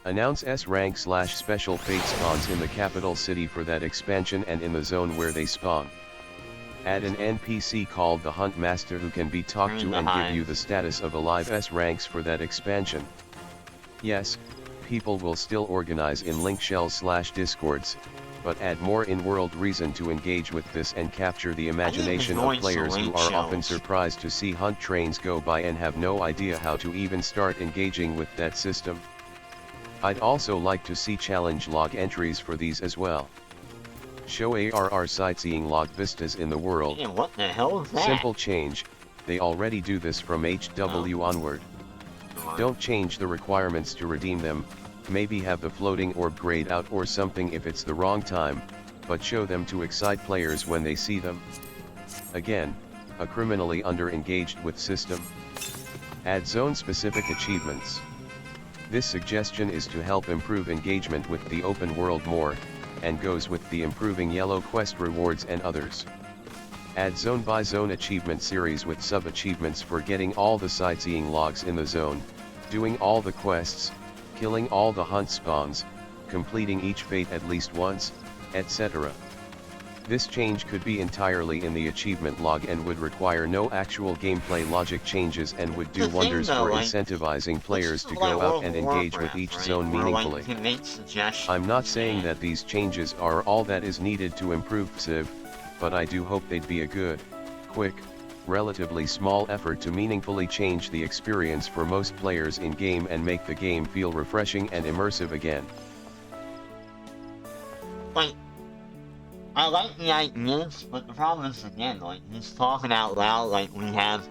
Announce S-rank/special fate spawns in the capital city for that expansion and in the zone where they spawn. Add an NPC called the Hunt Master who can be talked to and give you the status of alive S-ranks for that expansion. Yes, people will still organize in link shells/discords, but add more in-world reason to engage with this and capture the imagination of players who are often surprised to see hunt trains go by and have no idea how to even start engaging with that system. I'd also like to see challenge log entries for these as well. Show ARR sightseeing log vistas in the world. Man, what the hell is that? Simple change, they already do this from HW onward. Don't change the requirements to redeem them, maybe have the floating orb grayed out or something if it's the wrong time, but show them to excite players when they see them. Again, a criminally under-engaged with system. Add zone-specific achievements. This suggestion is to help improve engagement with the open world more, and goes with the improving yellow quest rewards and others. Add zone-by-zone achievement series with sub-achievements for getting all the sightseeing logs in the zone, doing all the quests, killing all the hunt spawns, completing each fate at least once, etc. This change could be entirely in the achievement log and would require no actual gameplay logic changes and would do wonders for incentivizing players to go out and engage with each zone meaningfully. I'm not saying that these changes are all that is needed to improve Civ, but I do hope they'd be a good, quick, relatively small effort to meaningfully change the experience for most players in-game and make the game feel refreshing and immersive again. Like, I like the ideas, but the problem is, again, like, he's talking out loud like we have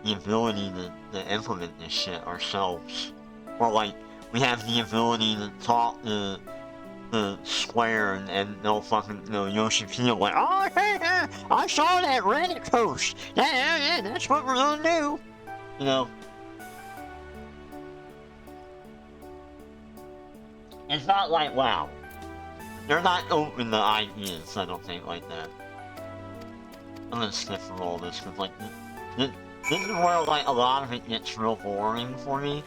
the ability to implement this shit ourselves. Or like, we have the ability to talk to Square and they'll fucking, Yoshi P like, oh yeah, I saw that Reddit post. Yeah, that's what we're gonna do. It's not like, wow. They're not open to ideas, I don't think, like that. I'm gonna skip through all this, because, like, this is where, like, a lot of it gets real boring for me.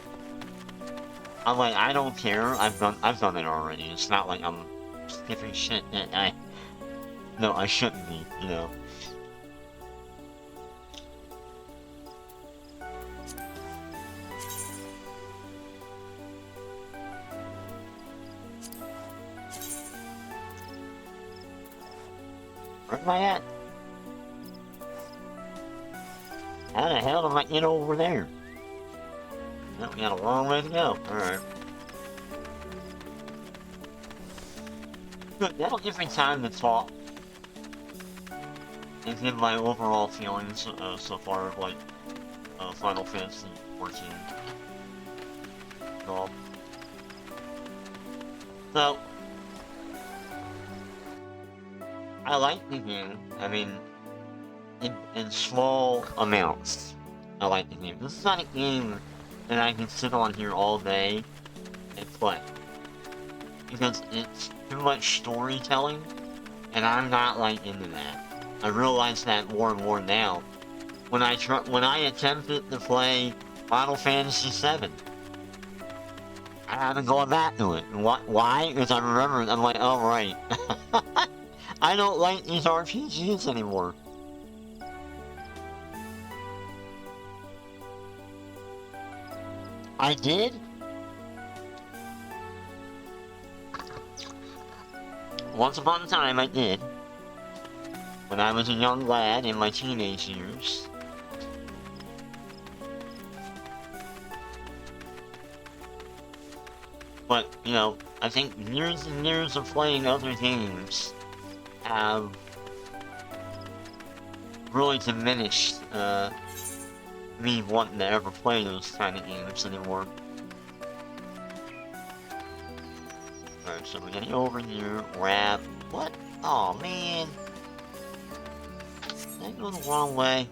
I'm like, I don't care, I've done it already. It's not like I'm skipping shit that I shouldn't be, Where am I at? How the hell am I get over there? Yeah, we got a long way to go. Alright. Good, that'll give me time to talk and give my overall feelings so far of, like, Final Fantasy 14. So, I like the game. I mean, in small amounts, I like the game. This is not a game that I can sit on here all day and play. Because it's too much storytelling, and I'm not, like, into that. I realize that more and more now. When I attempted to play Final Fantasy 7, I haven't gone back to it. Why? Because I remember it. I'm like, oh right. I don't like these RPGs anymore. I did? Once upon a time I did. When I was a young lad in my teenage years. But, you know, I think years and years of playing other games have really diminished me wanting to ever play those kind of games anymore. Alright, so we're getting over here, grab... What? Oh man! Did I go the wrong way?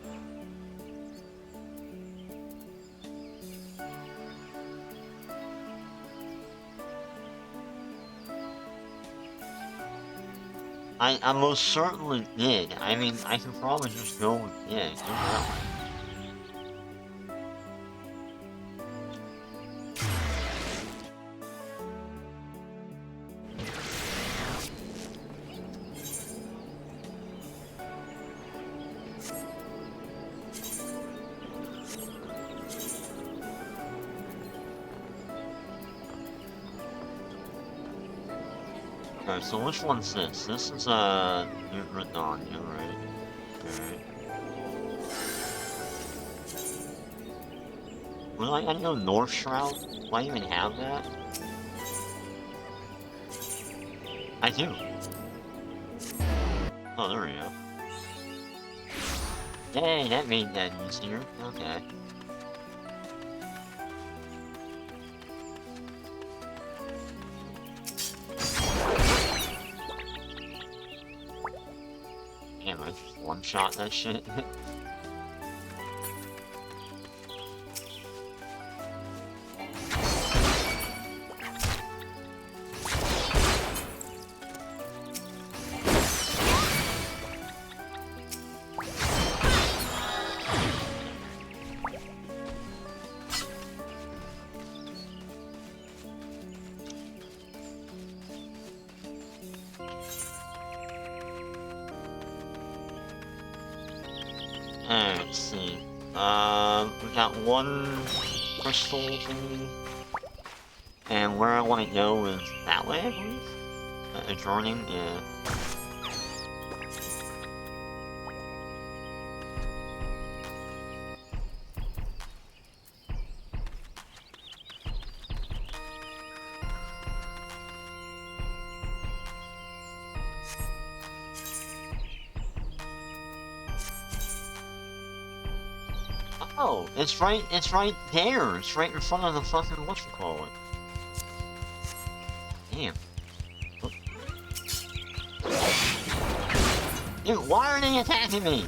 I most certainly did. I mean, I could probably just go with, yeah, go that way. Okay, so which one's this? This is, you've written on you, right? Okay. Well, I know North Shroud. Why even have that? I do. Oh, there we go. Yay, that made that easier. Okay. Damn, I just one-shot that shit. Alright, let's see. We got one crystal thingy. And where I want to go is that way, I believe? Adjourning, yeah. Oh, it's right there. It's right in front of the fucking whatchamacallit. Damn. Dude, why are they attacking me?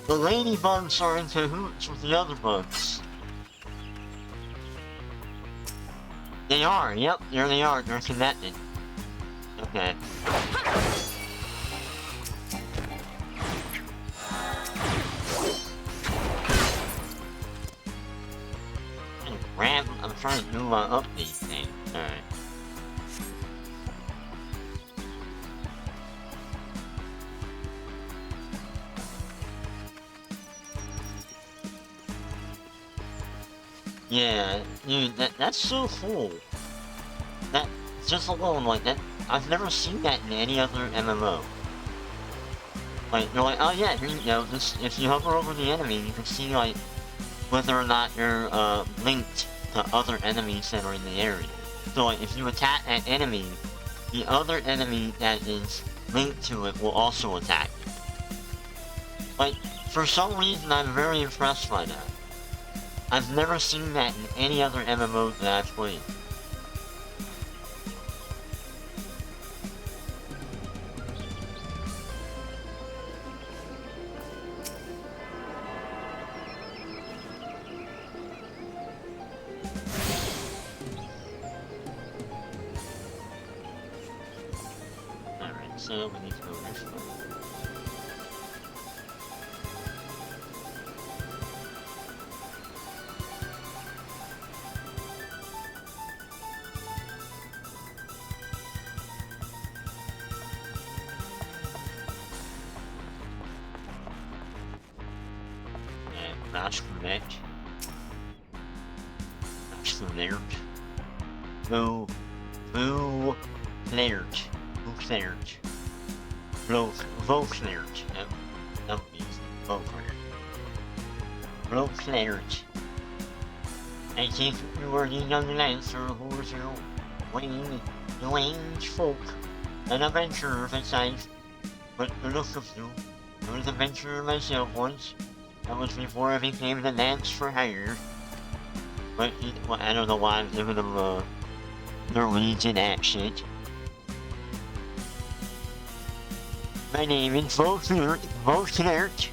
The ladybugs are in cahoots with the other bugs. They are, yep, there they are, they're connected. Okay. I'm trying to do my update thing. Alright. Yeah, dude, that's so cool. That just alone, like that, I've never seen that in any other MMO. Like, you're like, oh yeah, here you go, just, if you hover over the enemy, you can see, like, whether or not you're, linked to other enemies that are in the area. So, like, if you attack an enemy, the other enemy that is linked to it will also attack you. Like, for some reason, I'm very impressed by that. I've never seen that in any other MMO that I've played. Alright, so we need to go this way. That's correct. That's correct. Boo. Boo. Cleared. Boo cleared. Blow cleared. That would be easy. Blow cleared. Blow cleared. I think you were the young lancer who was your winged folk. An adventurer of its size. But the look of you, I was an adventurer myself once. That was before I became the Lance for Hire. But well, I don't know why I'm giving them a Norwegian accent. My name is Volknert.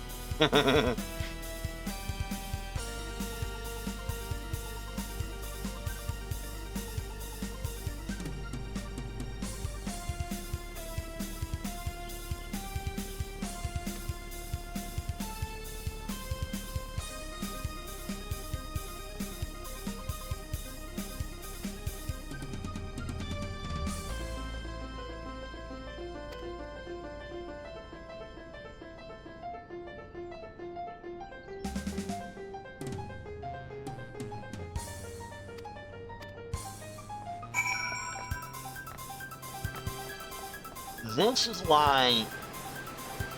This is why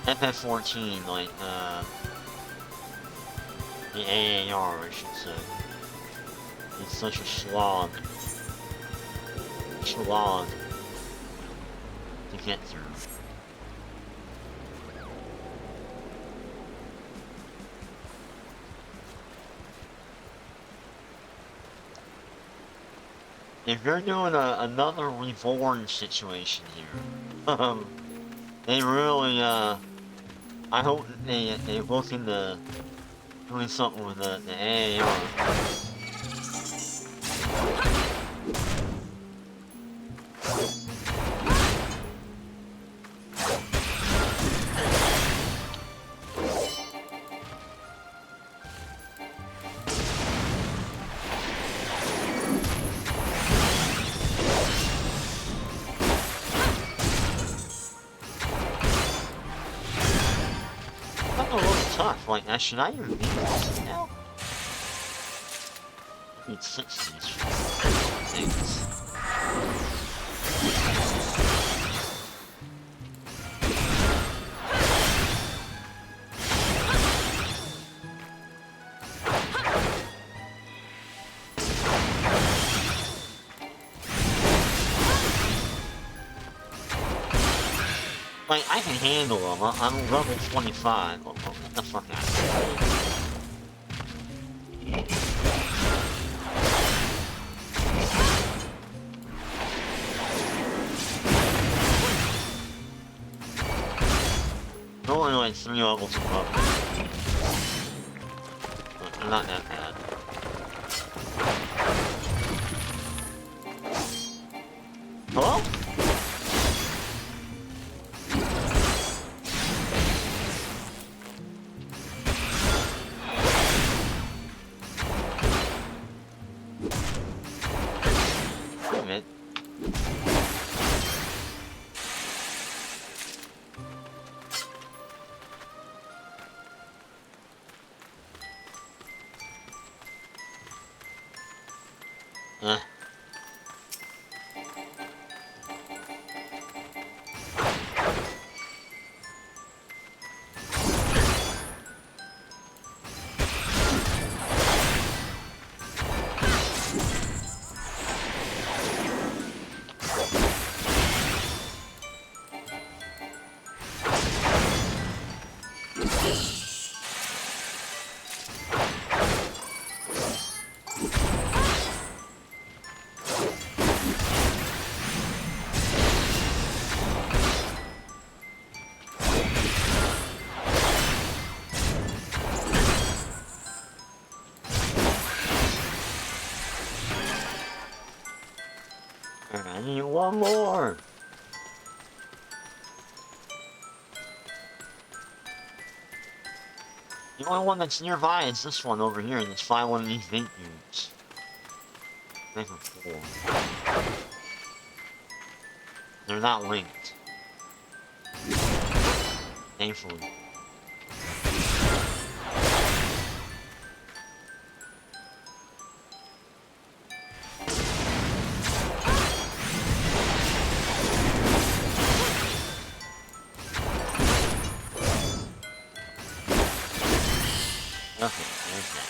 FF14, like, the AAR, I should say, is such a slog to get through. If you're doing another Reborn situation here, they really, I hope that they look into doing something with the AAR. Like, should I even be this now? I need 6 of these things. Like, I can handle them. I'm level 25. What the fuck out of here. They're only like 3 levels above me. But they're not that bad. Hello? I need one more. The only one that's nearby is this one over here. Let's find one of these vape units. Make them 4. They're not linked. Thankfully. Okay, there's that.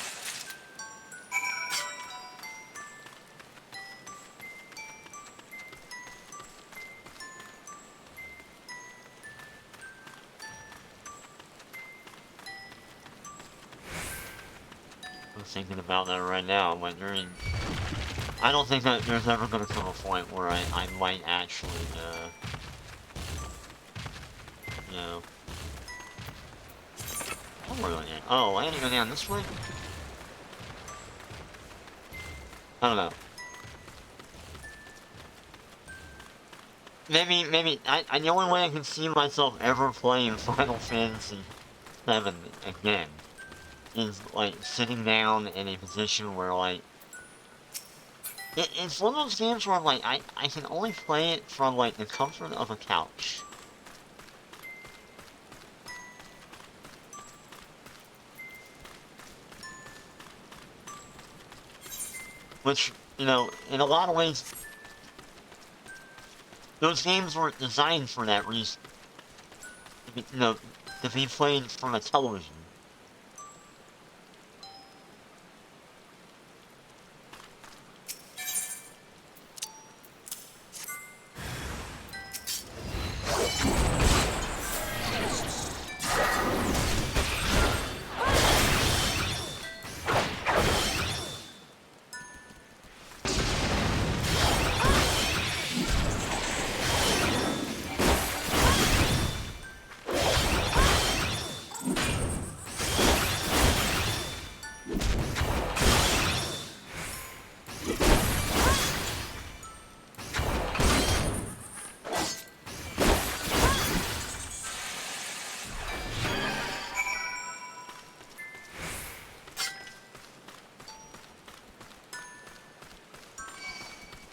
I'm thinking about that right now. I'm wondering. I don't think that there's ever going to come a point where I might actually, you know. Where am I at? Oh, I had to go down this way? I don't know. Maybe, the only way I can see myself ever playing Final Fantasy VII again is, like, sitting down in a position where, like, it's one of those games where, like, I can only play it from, like, the comfort of a couch. Which, you know, in a lot of ways, those games were designed for that reason. You know, to be played from a television.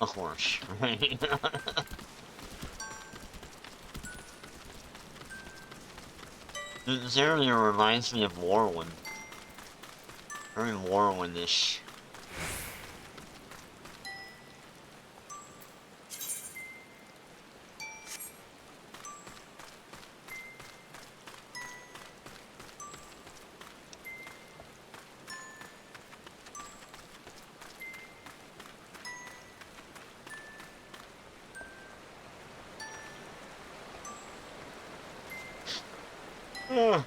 Of course, right? This area reminds me of Morrowind. Very Morrowind-ish. Ugh.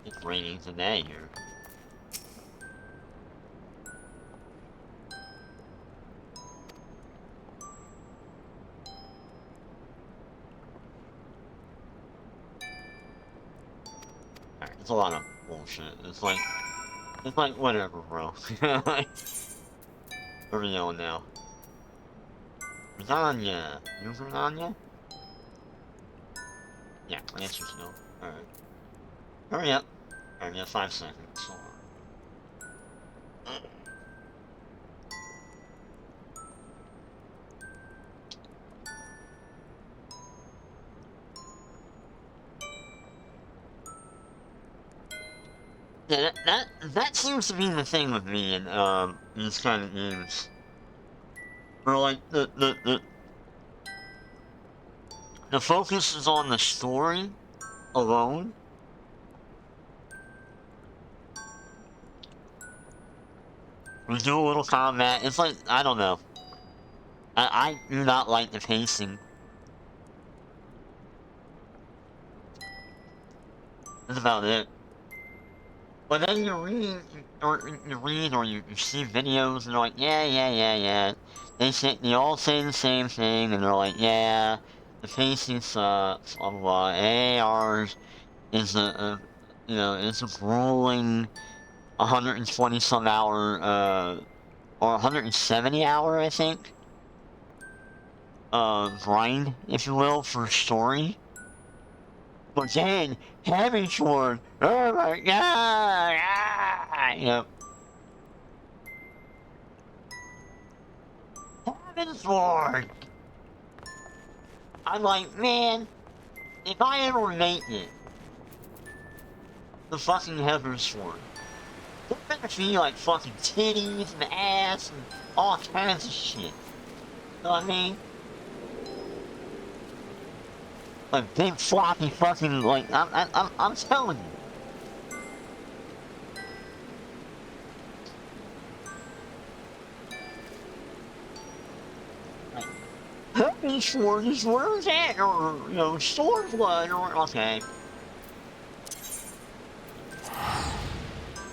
It's raining today here. Alright, it's a lot of bullshit. It's like, whatever, bro. Like, where are we going now? Lasagna. You lasagna? Yeah, answer's no. Alright. Hurry up. Alright, we have 5 seconds. Hold on. Yeah, that seems to be the thing with me in these kind of games. Where like the focus is on the story alone. We do a little combat. It's like, I don't know. I do not like the pacing. That's about it. But then you read or you see videos and they're like, yeah. They all say the same thing and they're like, yeah, the pacing sucks, blah blah blah. ARs is it's a grueling 120 some hour, or 170 hour, I think, grind, if you will, for story. But then, Heaven's Sword, oh my god, Heaven's Sword! I'm like, man, if I ever make it, the fucking Heaven's Sword, there's gonna be like fucking titties and ass and all kinds of shit. You know what I mean? Like big floppy fucking, like, I'm telling you. Like, Heaven's Sword is where's that? Or, Sword Blood, or, okay.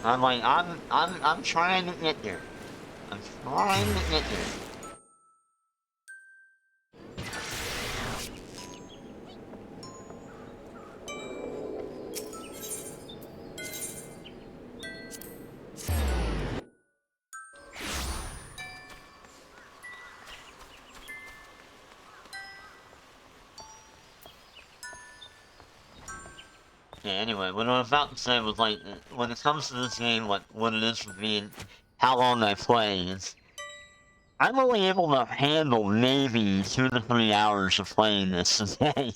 I'm like, I'm trying to get there. I'm trying to get there. Yeah, anyway, what I was about to say was, like, when it comes to this game, what it is for me and how long I play is, I'm only able to handle maybe 2 to 3 hours of playing this a day.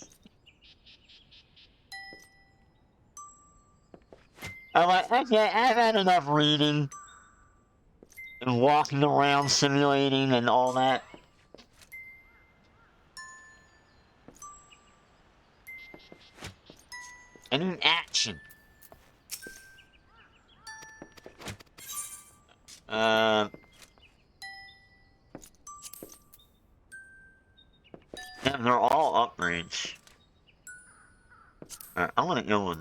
I'm like, okay, I've had enough reading and walking around simulating and all that. I need action. Yeah, they're all upgrades. Alright, I'm gonna go with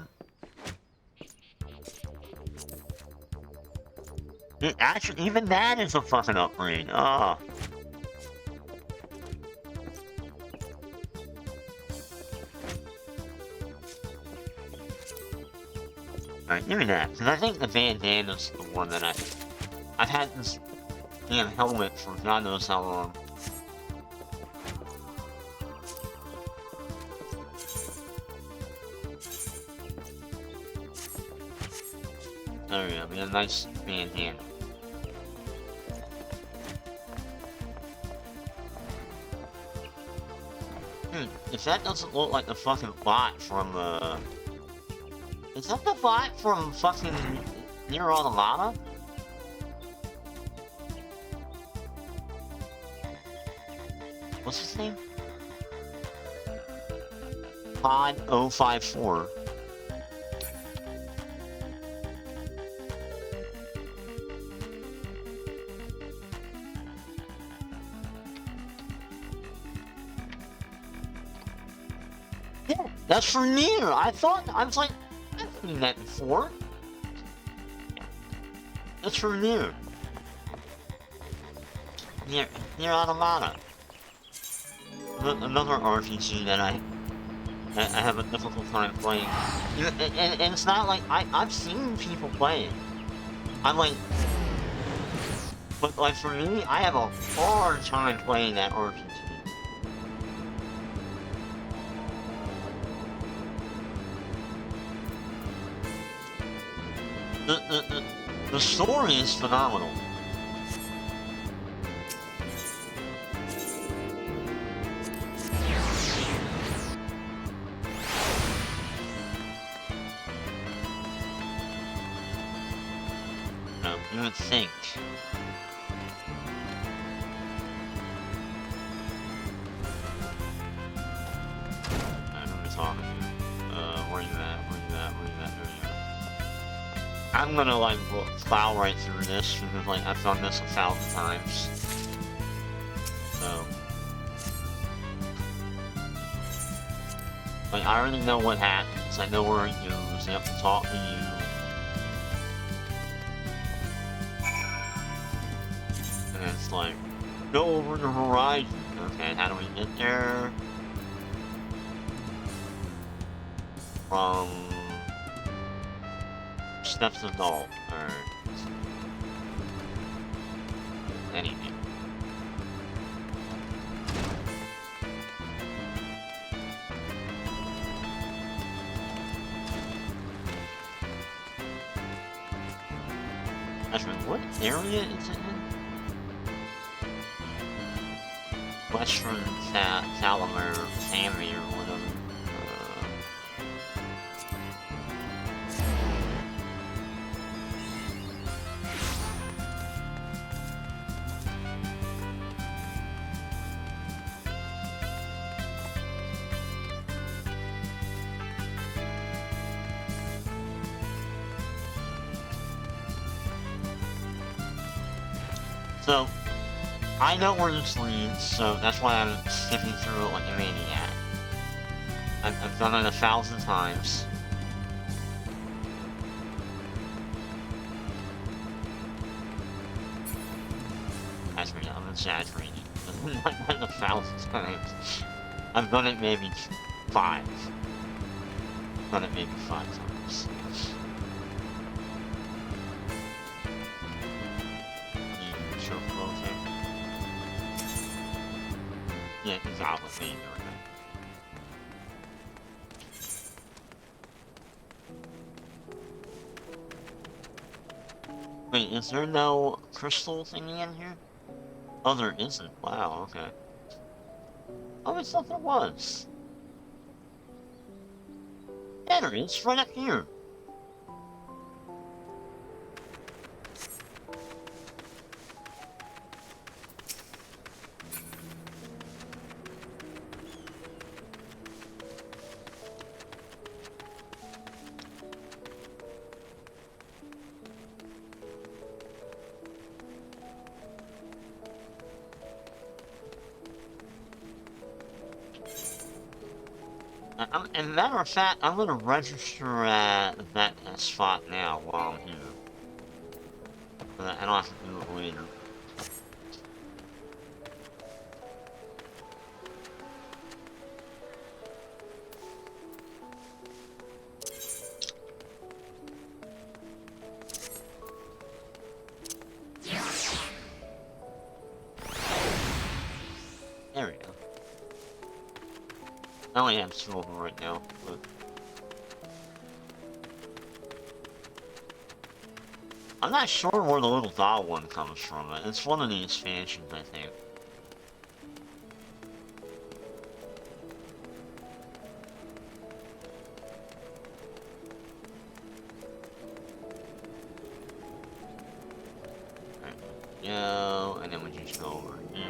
it. Actually, even that is a fucking upgrade. Oh. Alright, give me that, because I think the bandana's the one that I've had this damn helmet for God knows how long. There we go, we got a nice bandana. If that doesn't look like the fucking bot from, is that the bot from fucking Nier Automata? What's his name? Pod 054. Yeah, that's for Nier. I was like, I've seen that before. That's for Nier. Nier Automata. Another RPG that I have a difficult time playing. And it's not like, I've seen people play it. I'm like, but like for me, I have a hard time playing that RPG. The story is phenomenal. No, you would think. Where you at? I'm gonna like plow right through this because like I've done this 1,000 times. So Like, I already know what happens. I know where it goes. I have to talk to you. And it's like, go over the horizon. Okay, how do we get there? From Steps of Dawn, or anything. Actually, what area is it in? Western Salamer, Sammy, or whatever. So, I know where this leads, so that's why I'm skipping through it like a maniac. I've done it 1,000 times. Actually, I'm exaggerating. I've done it 1,000 times. I've done it maybe 5. I've done it maybe 5 times. Yeah, exactly. Wait, is there no crystal thingy in here? Oh, there isn't. Wow, okay. Oh, I thought there was. Yeah, there is. Right up here. As a matter of fact, I'm gonna register at that spot now while I'm here. But I don't have to do it later. There we go. I only have silver right now, but... I'm not sure where the little dot one comes from. It's one of the expansions, I think. Right. Go, and then we just go over here.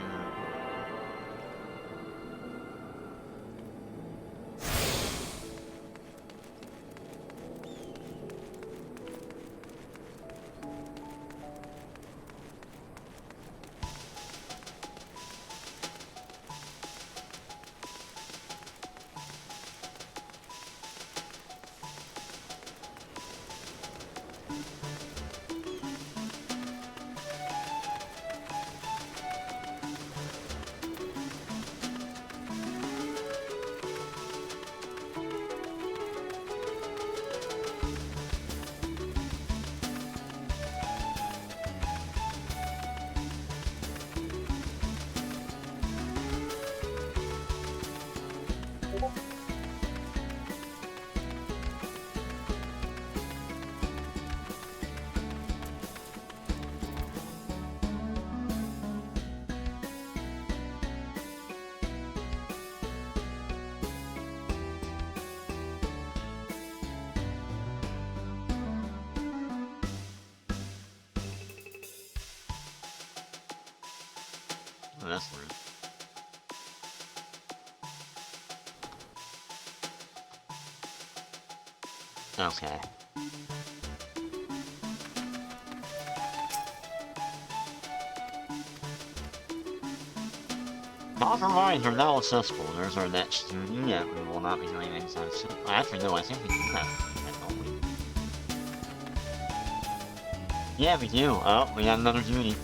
Oh, that's weird. Okay. Copper mines are now accessible. There's our next duty that we will not be doing anytime soon. Actually, no, I think we do have that, don't we? Yeah, we do. Oh, we got another duty.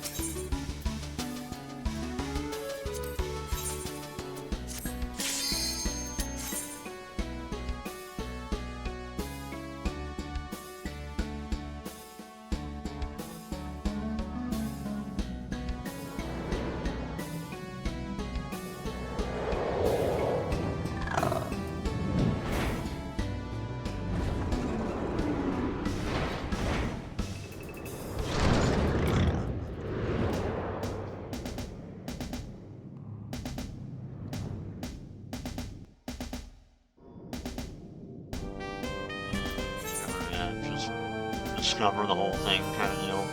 Discover the whole thing kind of deal.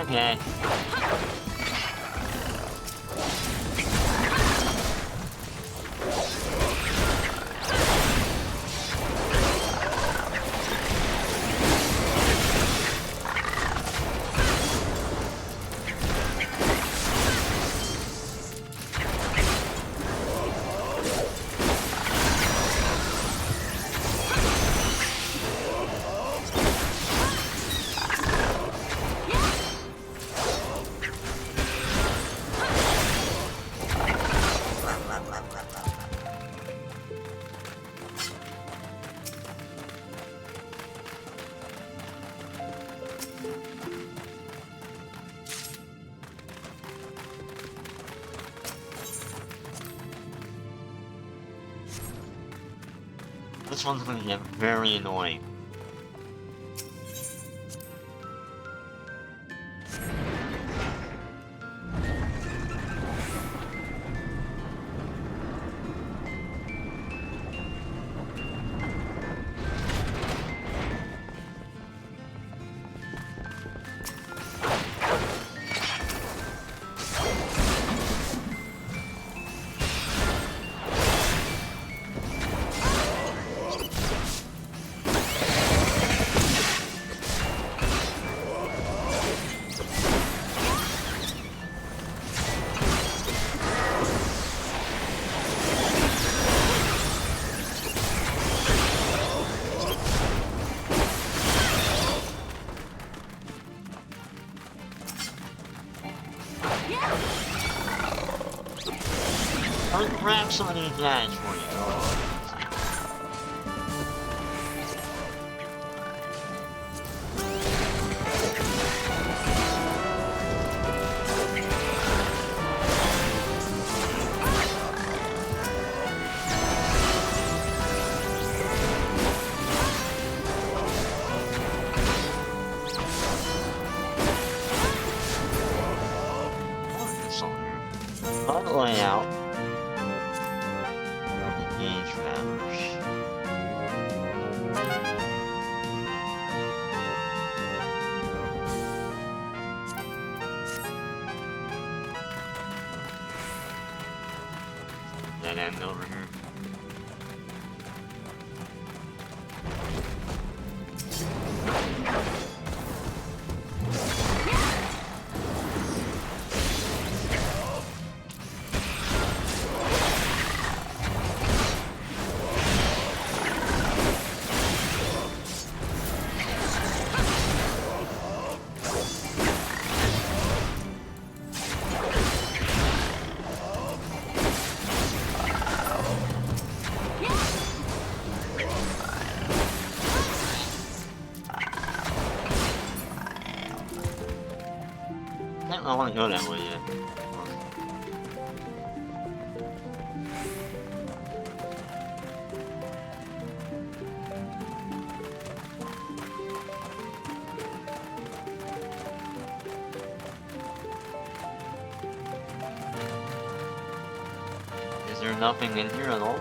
Okay. This one's gonna get very annoying. I'll grab some of these guys for you. All the way out. Engage matters. Dead end over here. I want to go that way yet. Is there nothing in here at all?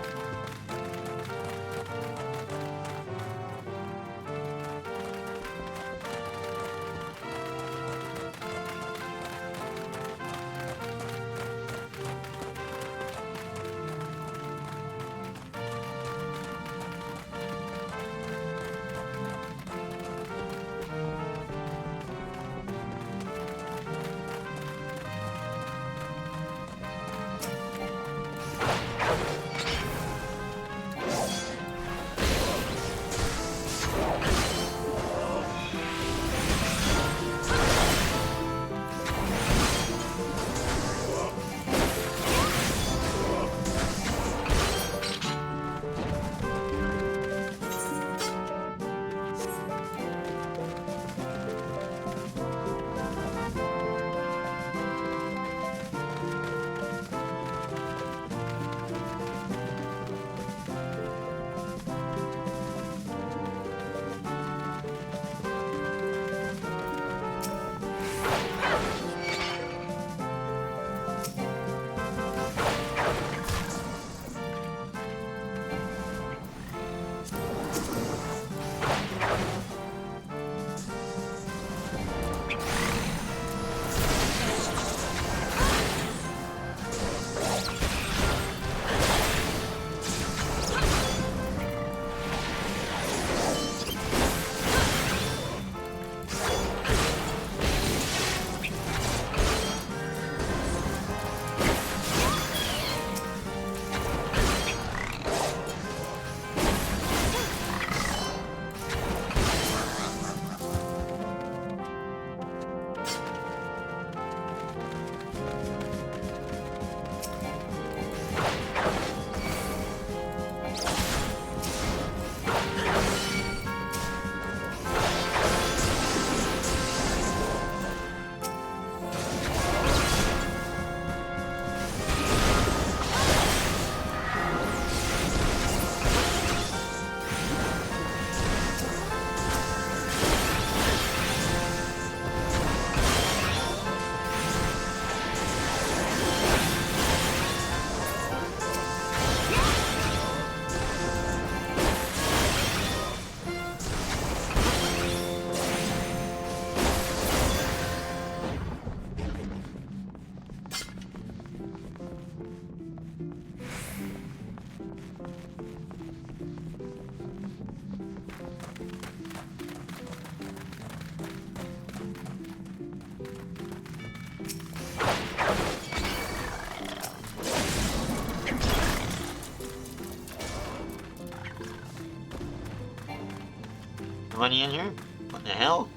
Somebody in here? What the hell?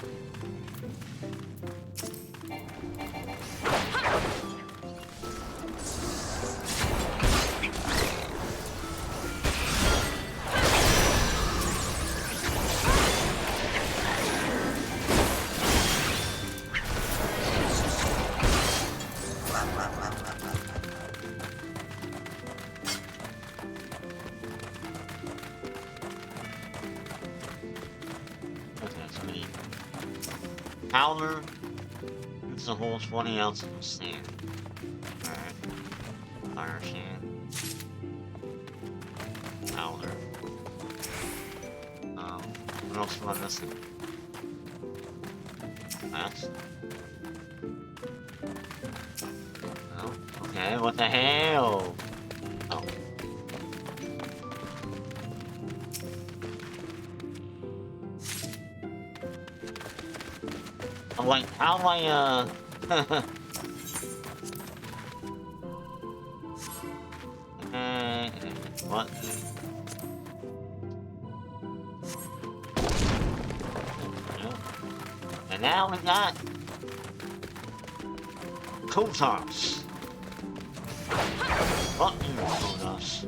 Powder. It's a whole 20 ounces of sand. Alright. Fire sand. Powder. What else am I missing? That's... Oh, okay, what the hell? Oh. I'm like, how do I, what? And now we got... Kotos. What is Kotos?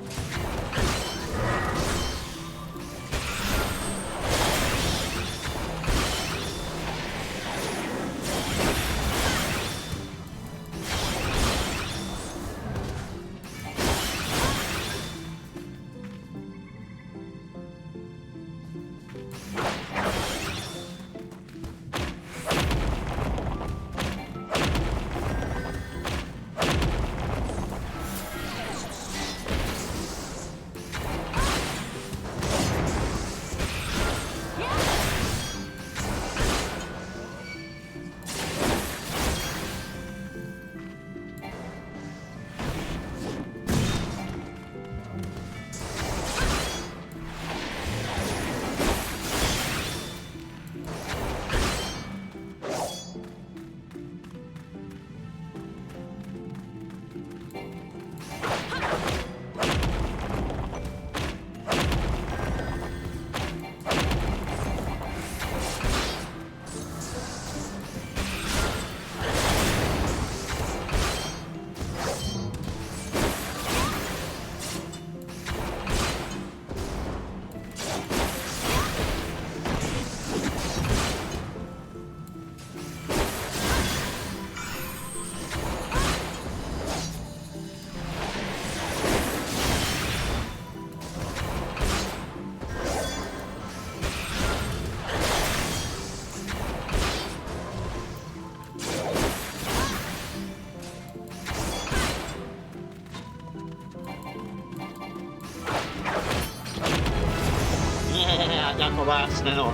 Last nail.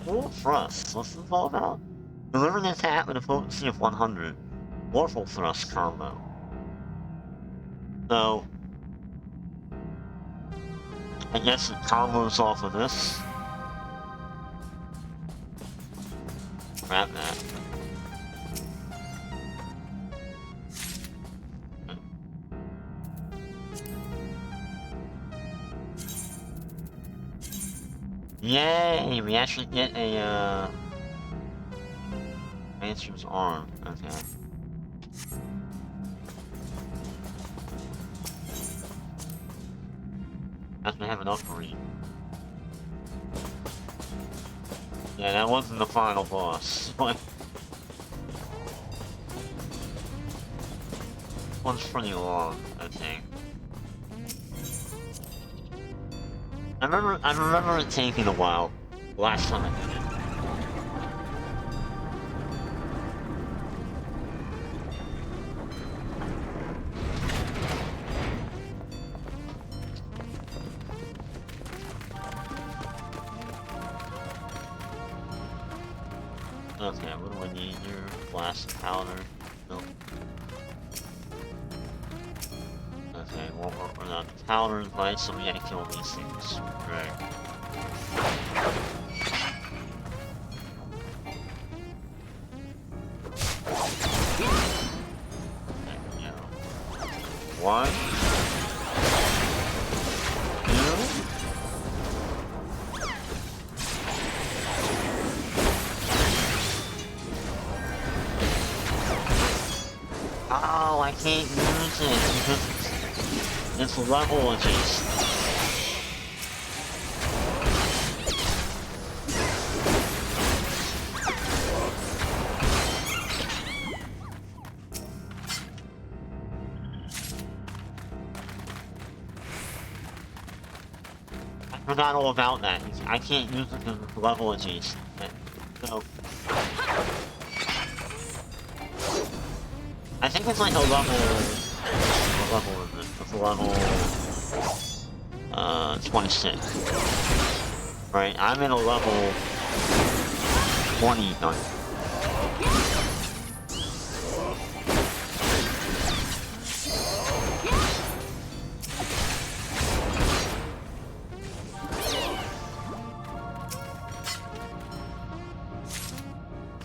Full thrust. What's this all about? Deliver an attack with a potency of 100. Mortal thrust combo. So, I guess it combos off of this. Grab that. Yay! We actually get a, Rancher's arm. Okay. That's gonna have an upgrade. Yeah, that wasn't the final boss. One's pretty long, I think. I remember it taking a while last time I did it. Okay, what do I need here? Blast powder. Nope. Okay, well, we're not powder and light, so we gotta kill these things. Right. There we go. 1, 2, Oh, I can't use it because it's level adjacent. I forgot all about that. I can't use it because it's level adjacent. So I think it's like a level. What level is it? It's a level 26. Right? I'm in a level 20 dungeon.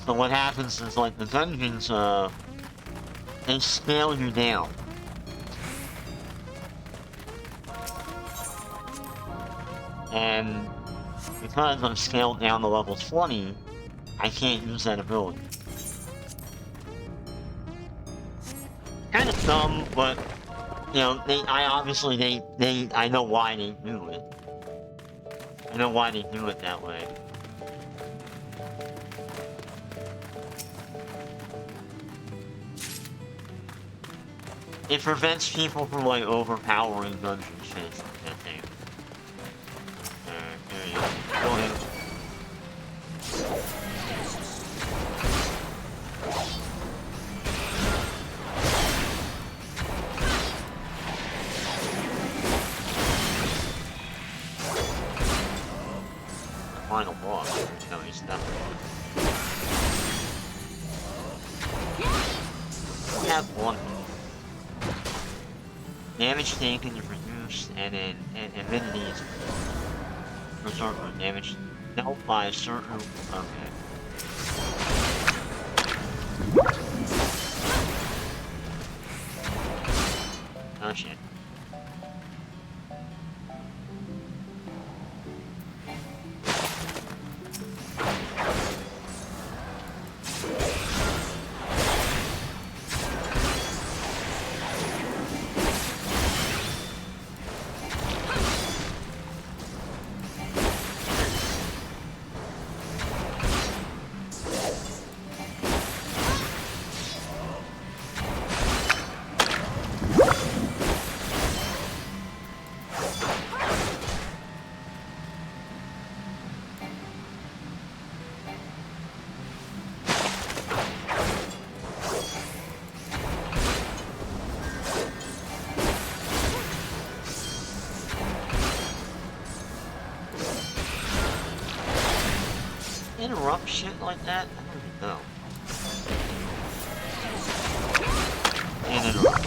So what happens is like the dungeons, they scale you down. And because I'm scaled down to level 20, I can't use that ability. Kind of dumb, but you know, I know why they do it. I know why they do it that way. It prevents people from like overpowering dungeon shit, I think. There you go. Go ahead. The final boss. No, he's not. We have one. Damage taken is reduced, and then immunity is reserved for damage dealt by a certain. Okay. Oh shit. Interrupt shit like that? I don't even know. And interrupt.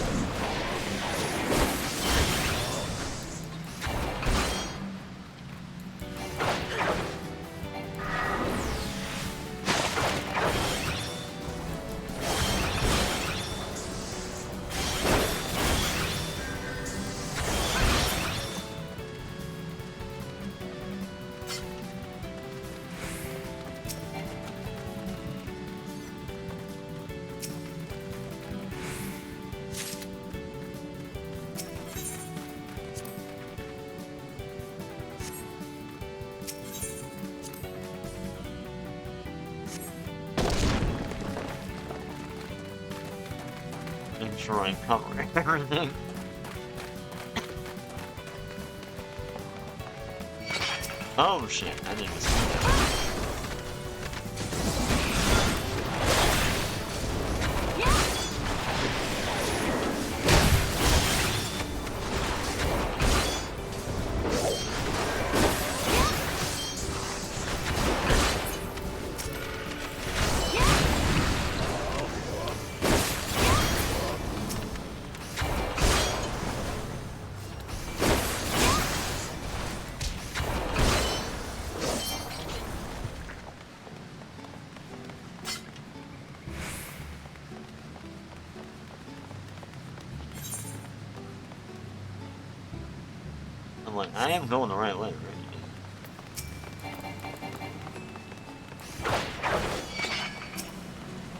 Sure I'm covering everything. Oh shit, I didn't even see that. I'm like, I am going the right way, right?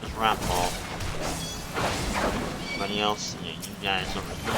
Just rat ball. everybody else. Yeah, you guys over here.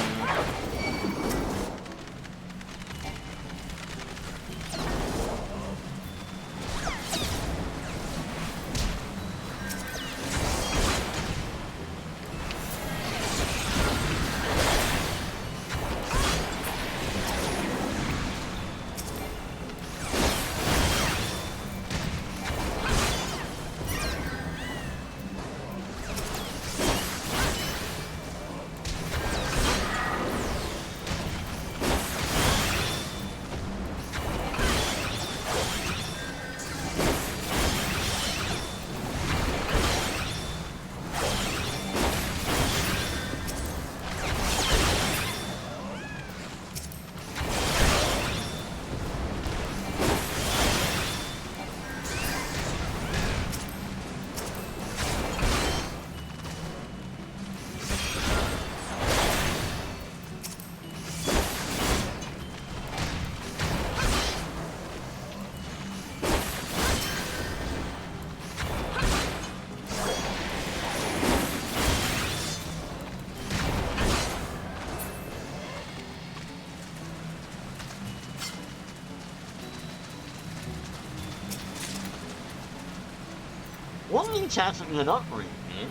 One of these has to be an upgrade, man.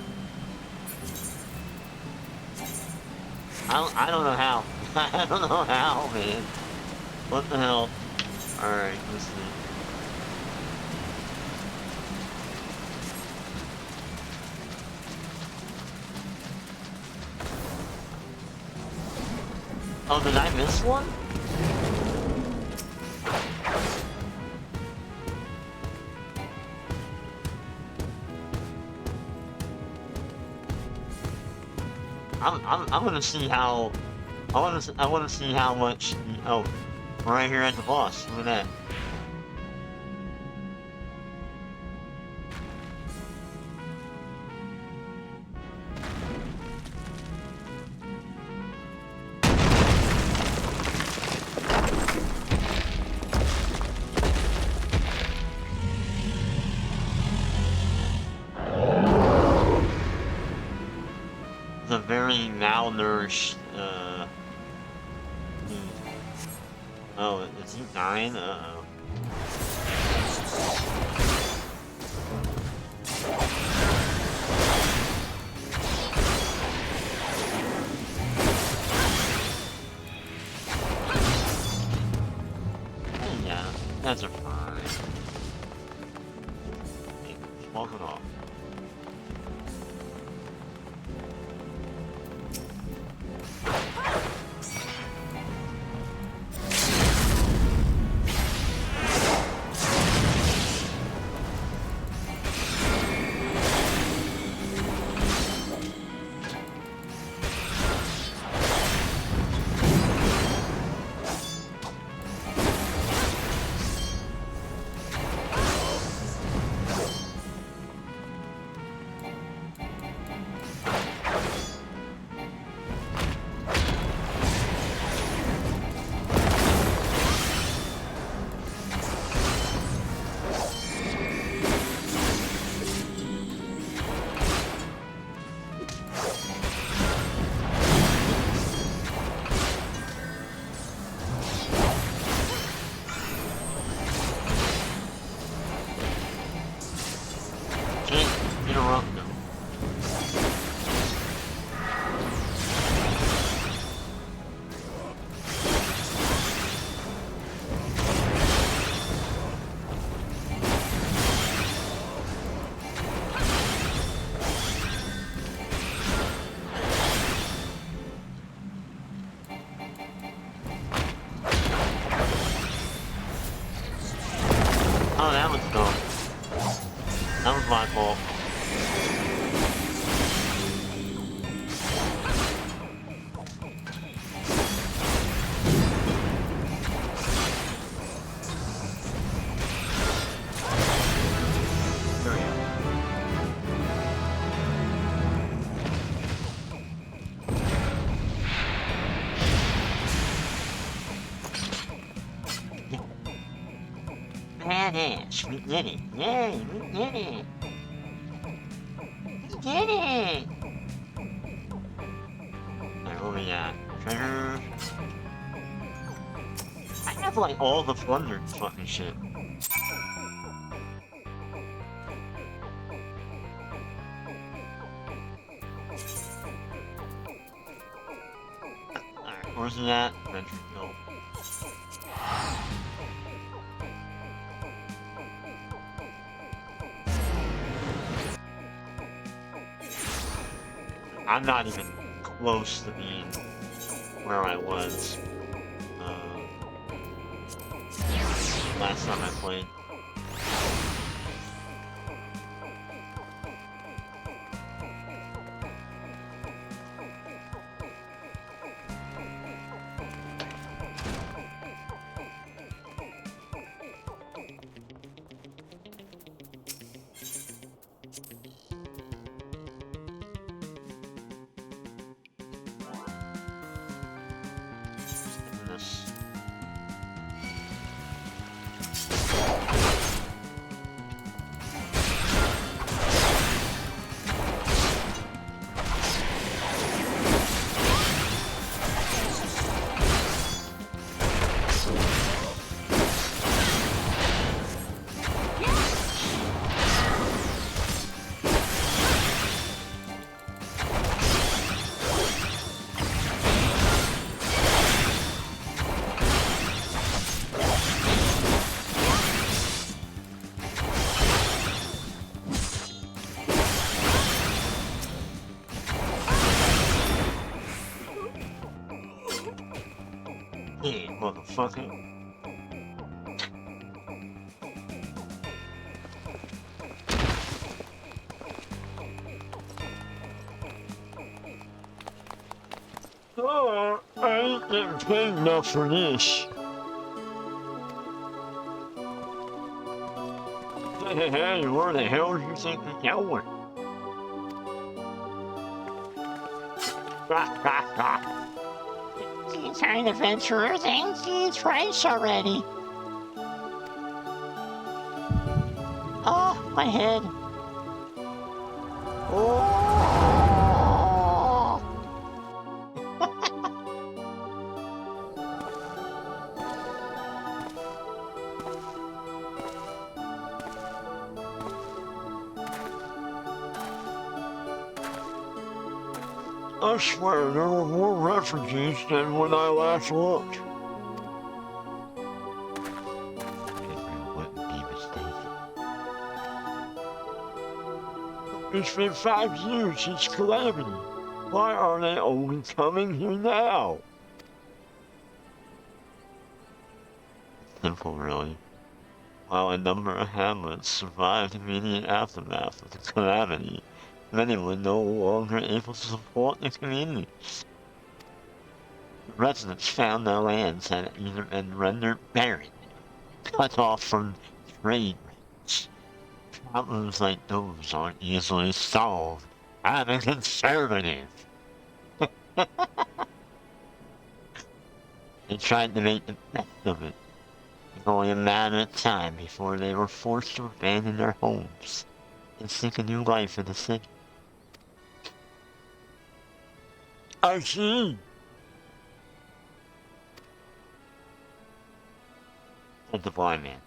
I don't know how. I don't know how, man. What the hell? Alright, let's see. Oh, did I miss one? I'm gonna see how. I wanna see how much. Oh, right here at the boss. Look at that. A very malnourished, Oh, is he dying? Uh-oh. Yeah, that's a fine. Walk it off. Interrupt them. Oh, that was dumb. That was my fault. There we go. Badass, we did it. Yay, we did it. We did it. we at? Treasure. I have like all the plunder fucking shit. Alright, where's it at? Venture Hill. I'm not even close to being where I was last time I played. Hey, motherfucker. Oh, I ain't getting paid enough for this. Hey, where the hell do you think you're going? You kind of adventurer thinks he's twice already. Oh, my head. Oh. I swear there were more refugees than when I last looked. Israel wouldn't be mistaken. It's been 5 years since Calamity. Why are they only coming here now? Simple, really. While a number of hamlets survived the immediate aftermath of the calamity, many were no longer able to support the communities. The residents found their lands had either been rendered barren, cut off from trade routes. Problems like those aren't easily solved. I'm a conservative. They tried to make the best of it. It was only a matter of time before they were forced to abandon their homes and seek a new life in the city. I see. Said the blind man.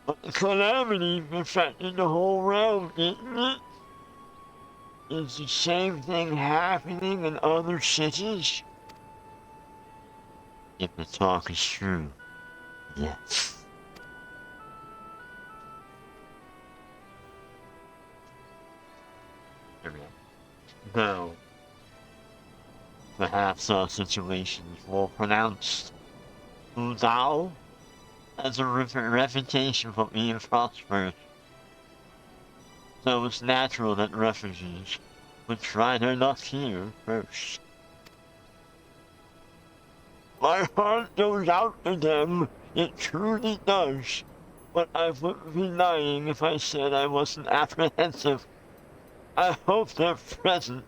But the calamity affected the whole realm, didn't it? Is the same thing happening in other cities? If the talk is true, yes. Though, perhaps our situation is more pronounced. Udao has a reputation for being prosperous. So it's natural that refugees would try their luck here first. My heart goes out to them, it truly does. But I wouldn't be lying if I said I wasn't apprehensive. I hope their present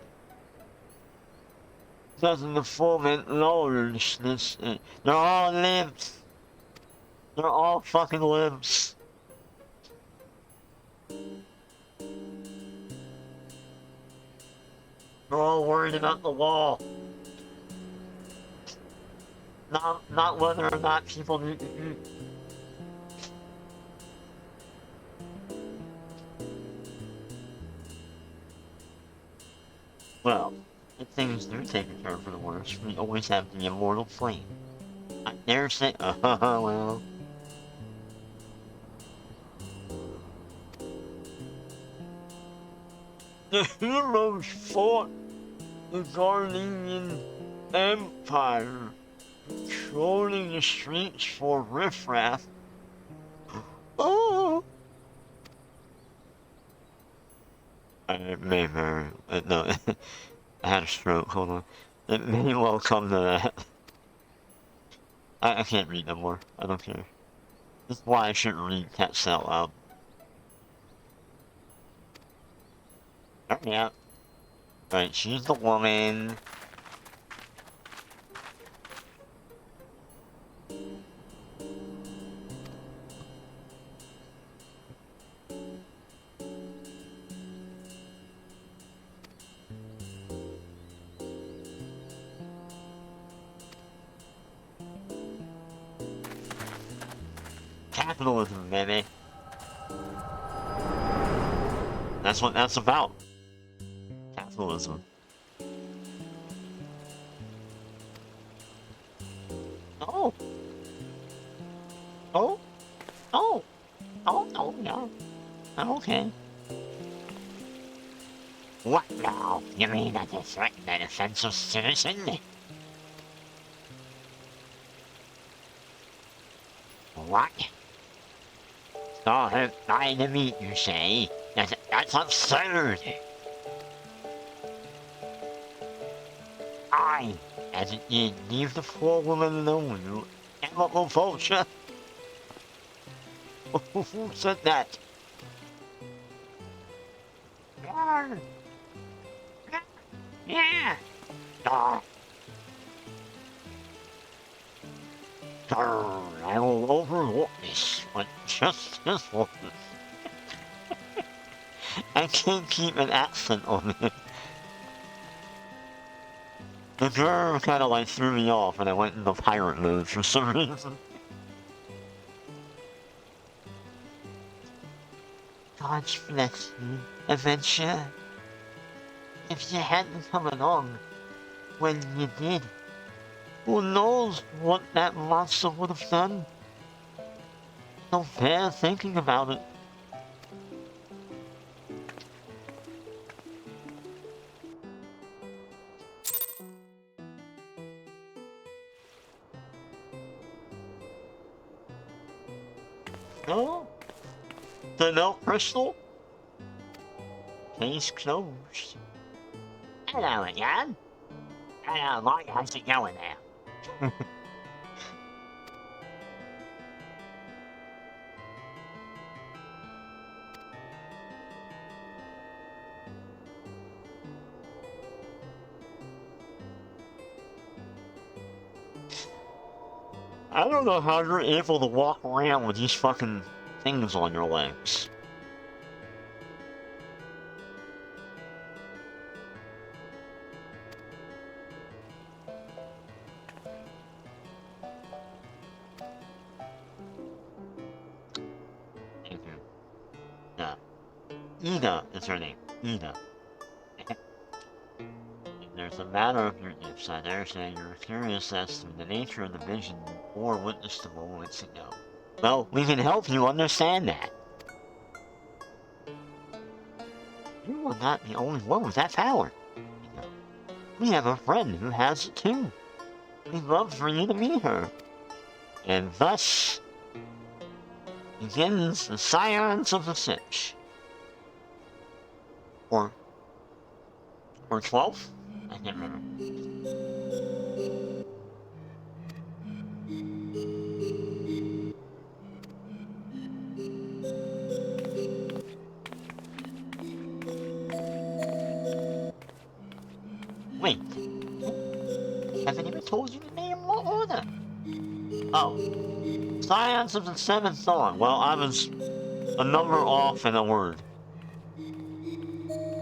doesn't foment lawlessness. They're all limbs. They're all fucking limbs. They're all worried about the wall. Not whether or not people need to eat. Well, if things do take a turn for the worse, we always have the immortal flame. I dare say, well. The heroes fought the Garlean Empire, trolling the streets for riffraff. Oh! I may very, no, I had a stroke, hold on. It may well come to that. I can't read no more, I don't care. This is why I shouldn't read text out loud. Oh, yeah. Right, she's the woman. Capitalism, baby. That's what that's about. Capitalism. Oh. Oh. Oh. Oh, no, no. Okay. What now? You mean that you threaten an offensive citizen? What? Saw her buying the meat, you say? That's absurd! As it did, leave the poor woman alone, you animal vulture! Who said that? Yeah! I will overlook this, but just this once. I can't keep an accent on it. The girl kind of like threw me off and I went into pirate mode for some reason. God bless you, adventure. If you hadn't come along when you did, who knows what that monster would have done? No fair thinking about it. Oh? The milk crystal? Case closed. Hello again. Hello, Mike. How's it going there? I don't know how you're able to walk around with these fucking things on your legs. Thank you. Yeah. Ida is her name. Ida. There's a matter of your gifts. I dare say you're curious as to the nature of the vision or witnessed a moments ago. Well, we can help you understand that. You are not the only one with that power. We have a friend who has it too. We'd love for you to meet her. And thus begins the science of the Sitch. Or 12? I can't remember. Wait. Haven't even told you the name or order. Oh. Science of the Seventh Dawn. Well, I was a number off in a word.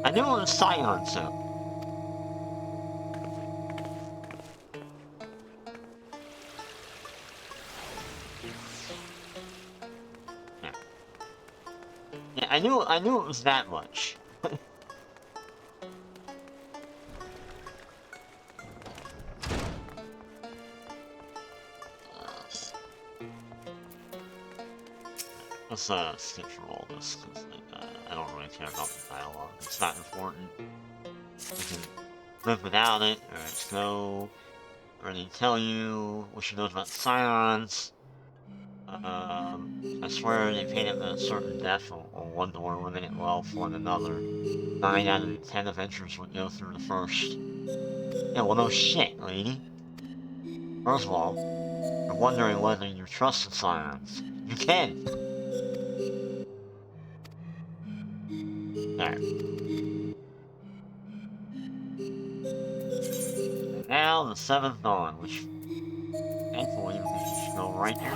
I knew it was science, though. I knew it was that much. Let's skip through all this, because I don't really care about the dialogue. It's not important. We can live without it. Alright, so... I already tell you what she knows about scions. I swear they paint it a certain death on one door, living it well for another. 9 out of the 10 adventures would go through the first. Yeah, well no shit, lady. First of all, you're wondering whether you trust the scions. You can! There. And now, the 7th dawn, which thankfully we can just go right here.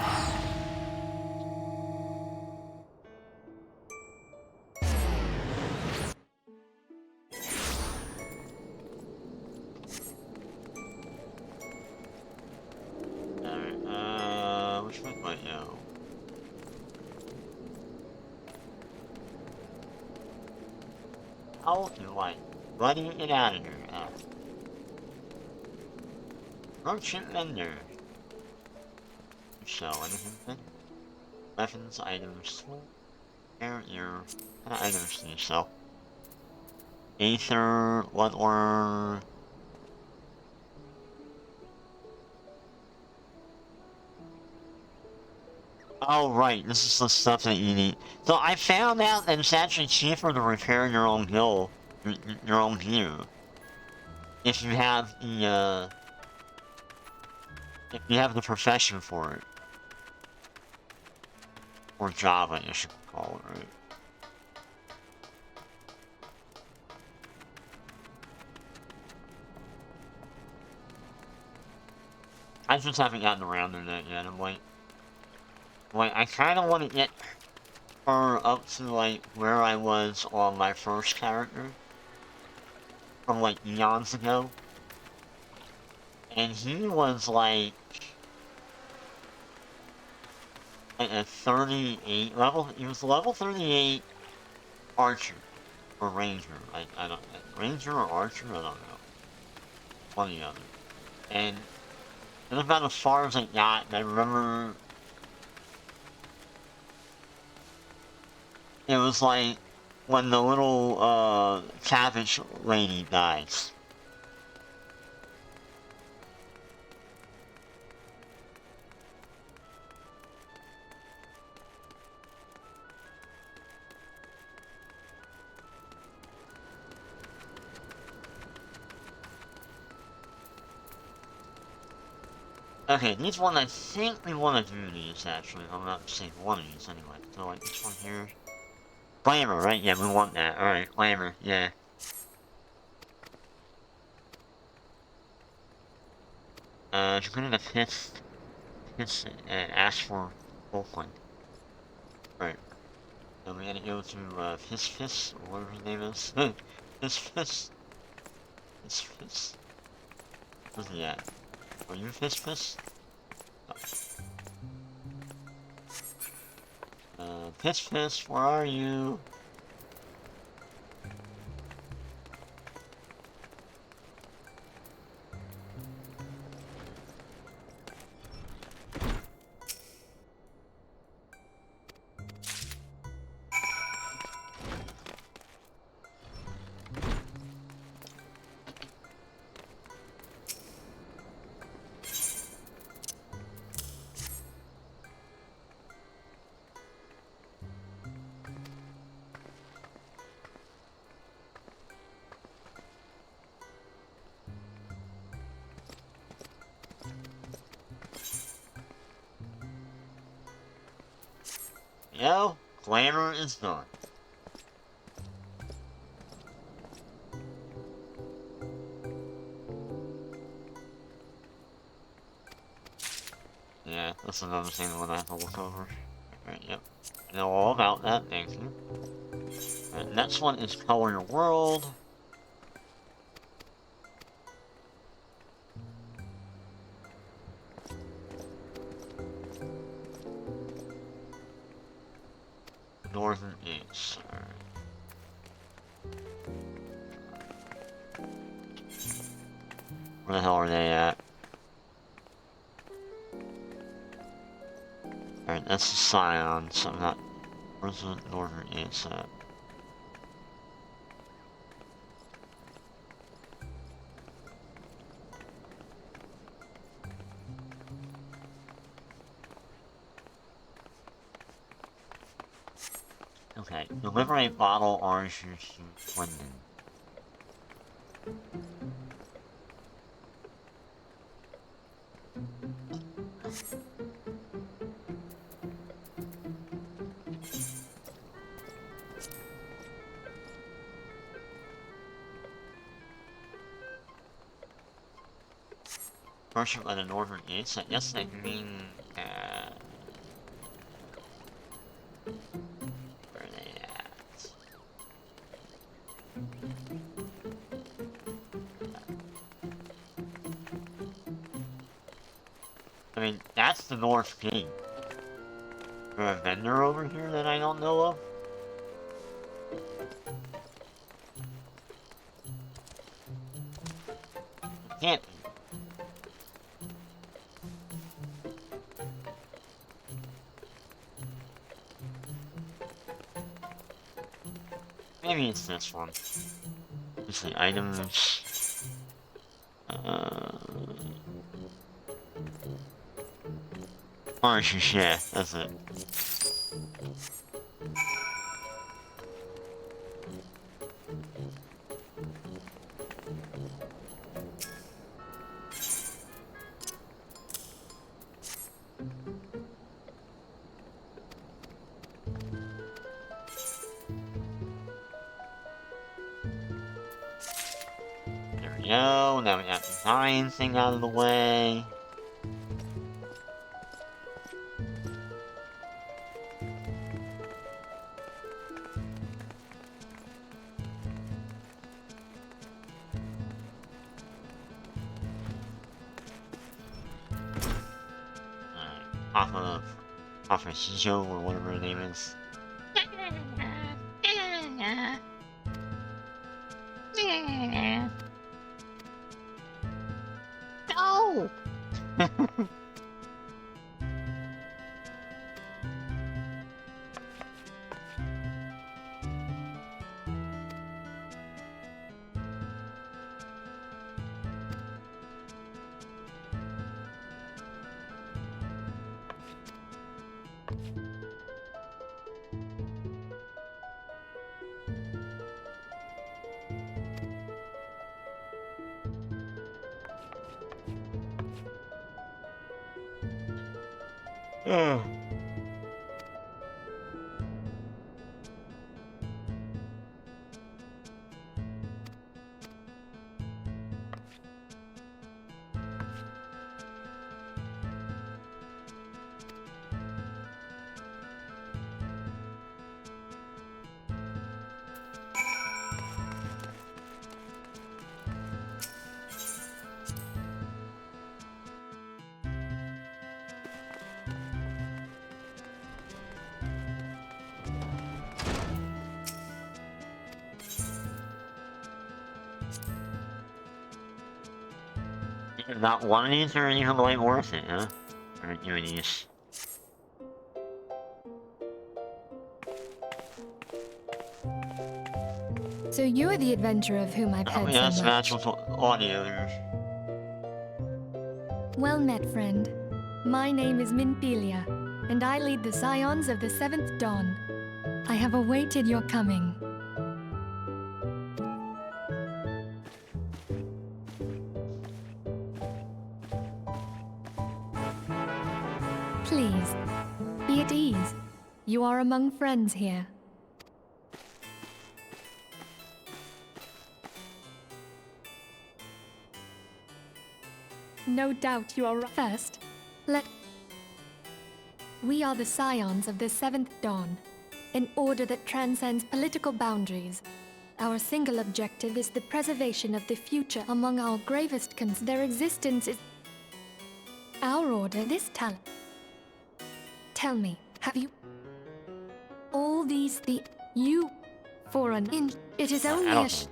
Alright, which way might go? How do I bloody get out of here? Merchant vendor. Sell anything? Weapons, items, air, what kind of items do you sell? Aether, what or... Oh right, this is the stuff that you need. So I found out that it's actually cheaper to repair your own gear, your own gear. If you have the, if you have the profession for it. Or job, I guess you could call it, right? I just haven't gotten around to that yet. I'm like, I kind of want to get her up to like where I was on my first character from like eons ago, and he was like a 38 level. He was level 38 archer or ranger. I don't ranger or archer. I don't know. One or the other. And it was about as far as I got. And I remember it was like when the little cabbage lady dies. Okay, these one I think we want to do these actually. I'm not mistaken. One of these anyway. So like this one here. Glamour, right? Yeah, we want that. Alright, glamour, yeah. If you're gonna piss and ask for Oakland. Right. So we gotta go to, Piss, or whatever his name is. Piss. Where's he at? Are you Piss? Oh. Piss, where are you? Yeah, glamour is done. Yeah, that's another thing I'm gonna have to look over. Right, yep. I know all about that, thank you. Right, next one is Color Your World. Northern East. Alright. Where the hell are they at? Alright, that's the Scion, so I'm not... Where's the Northern East at? Okay, deliver a bottle orange juice to London. Worship at the Northern East? I guess they mean, where are they at? I mean, that's the North Gate. Is there a vendor over here that I don't know of? Can't be. Maybe it's this one. Let's see, items. Orange, yeah, that's it. There we go, now we got the design thing out of the way. Off of Hijo or whatever her name is. No! Not one of these are even like worth it, huh? Or doing these. So you're the adventurer of whom I've heard Yeah, so that's much. audio there. Well met, friend. My name is Minthelia, and I lead the Scions of the Seventh Dawn. I have awaited your coming. Please, be at ease. You are among friends here. No doubt you are right. First, we are the Scions of the Seventh Dawn, an order that transcends political boundaries. Our single objective is the preservation of the future among our gravest concerns. Their existence is our order, this talent. Tell me, have you all these you for an inch. It is I only don't a sh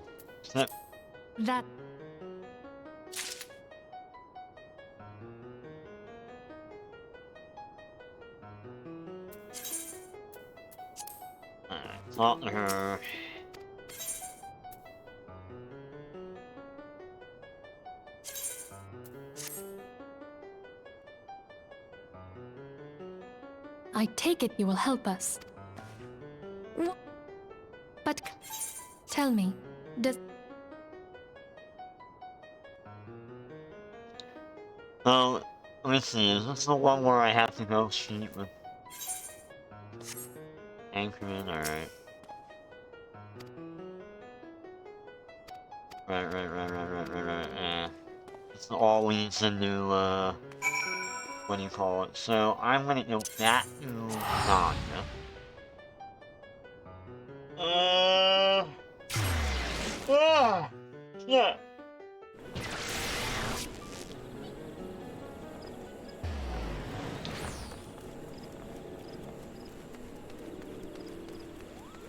know. that Alright, talk to her. I take it you will help us. But tell me, does Oh, let me see, is this the one where I have to go cheat with Anchorman? Alright. Right, yeah. It's all leads into, what do you call it? So, I'm gonna go back to Nanya. Yeah.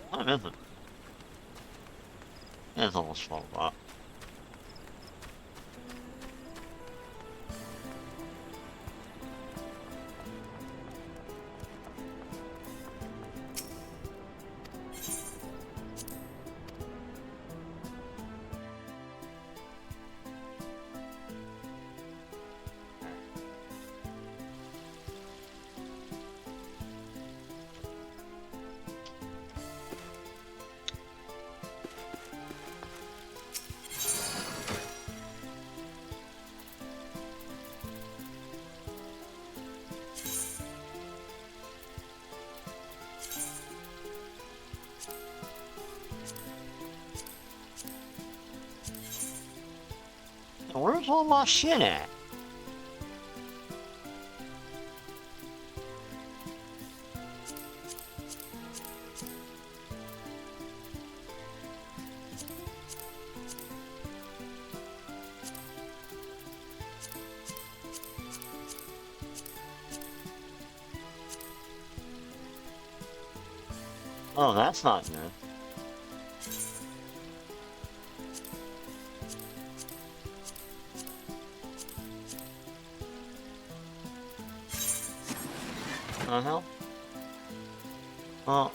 What is it? It's almost 12 o'clock. Where's all my shit at? Oh, that's not good. The hell? Oh.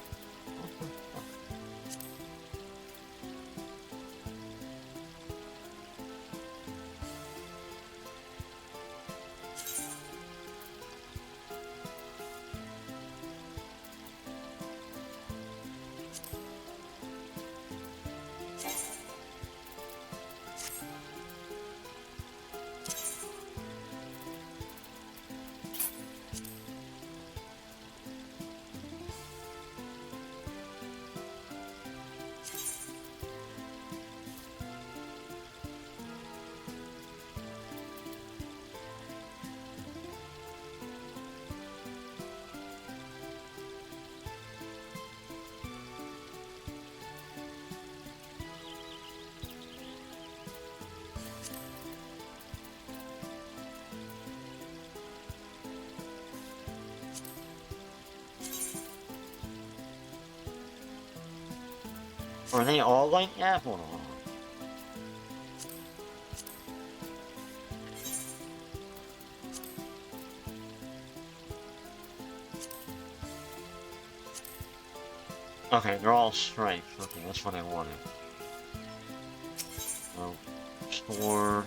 Are they all like that? Hold on. Okay, they're all stripes. Okay, that's what I wanted. So, store.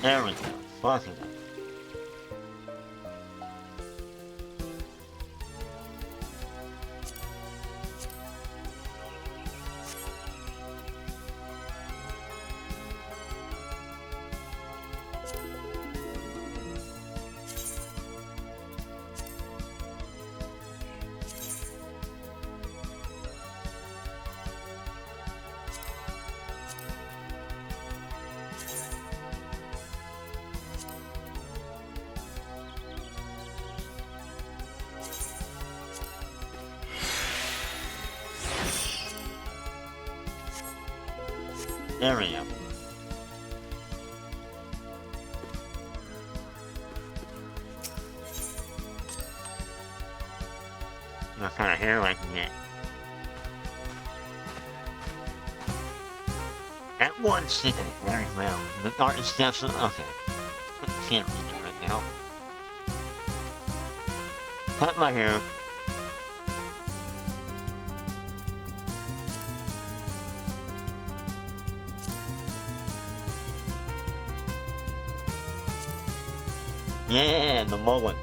There we go. Fucking hell. There we go. What kind of hair I can get? At one sitting very well. The art is definitely okay. Can't read it right now. Cut my hair. Yeah, the mullet.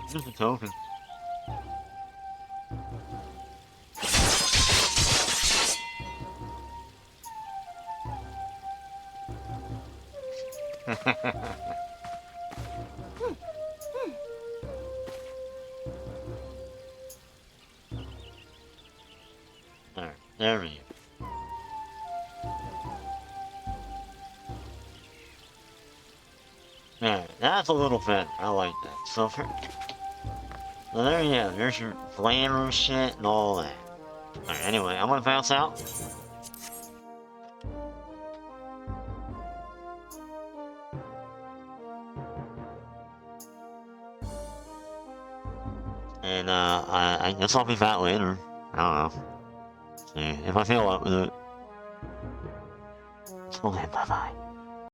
Just a token. There we go. Alright, that's a little better. I like that. So there you go. There's your glamour shit and all that. Alright, anyway, I'm gonna bounce out. And I guess I'll be back later. I don't know. See if I feel up with it. Okay, bye bye.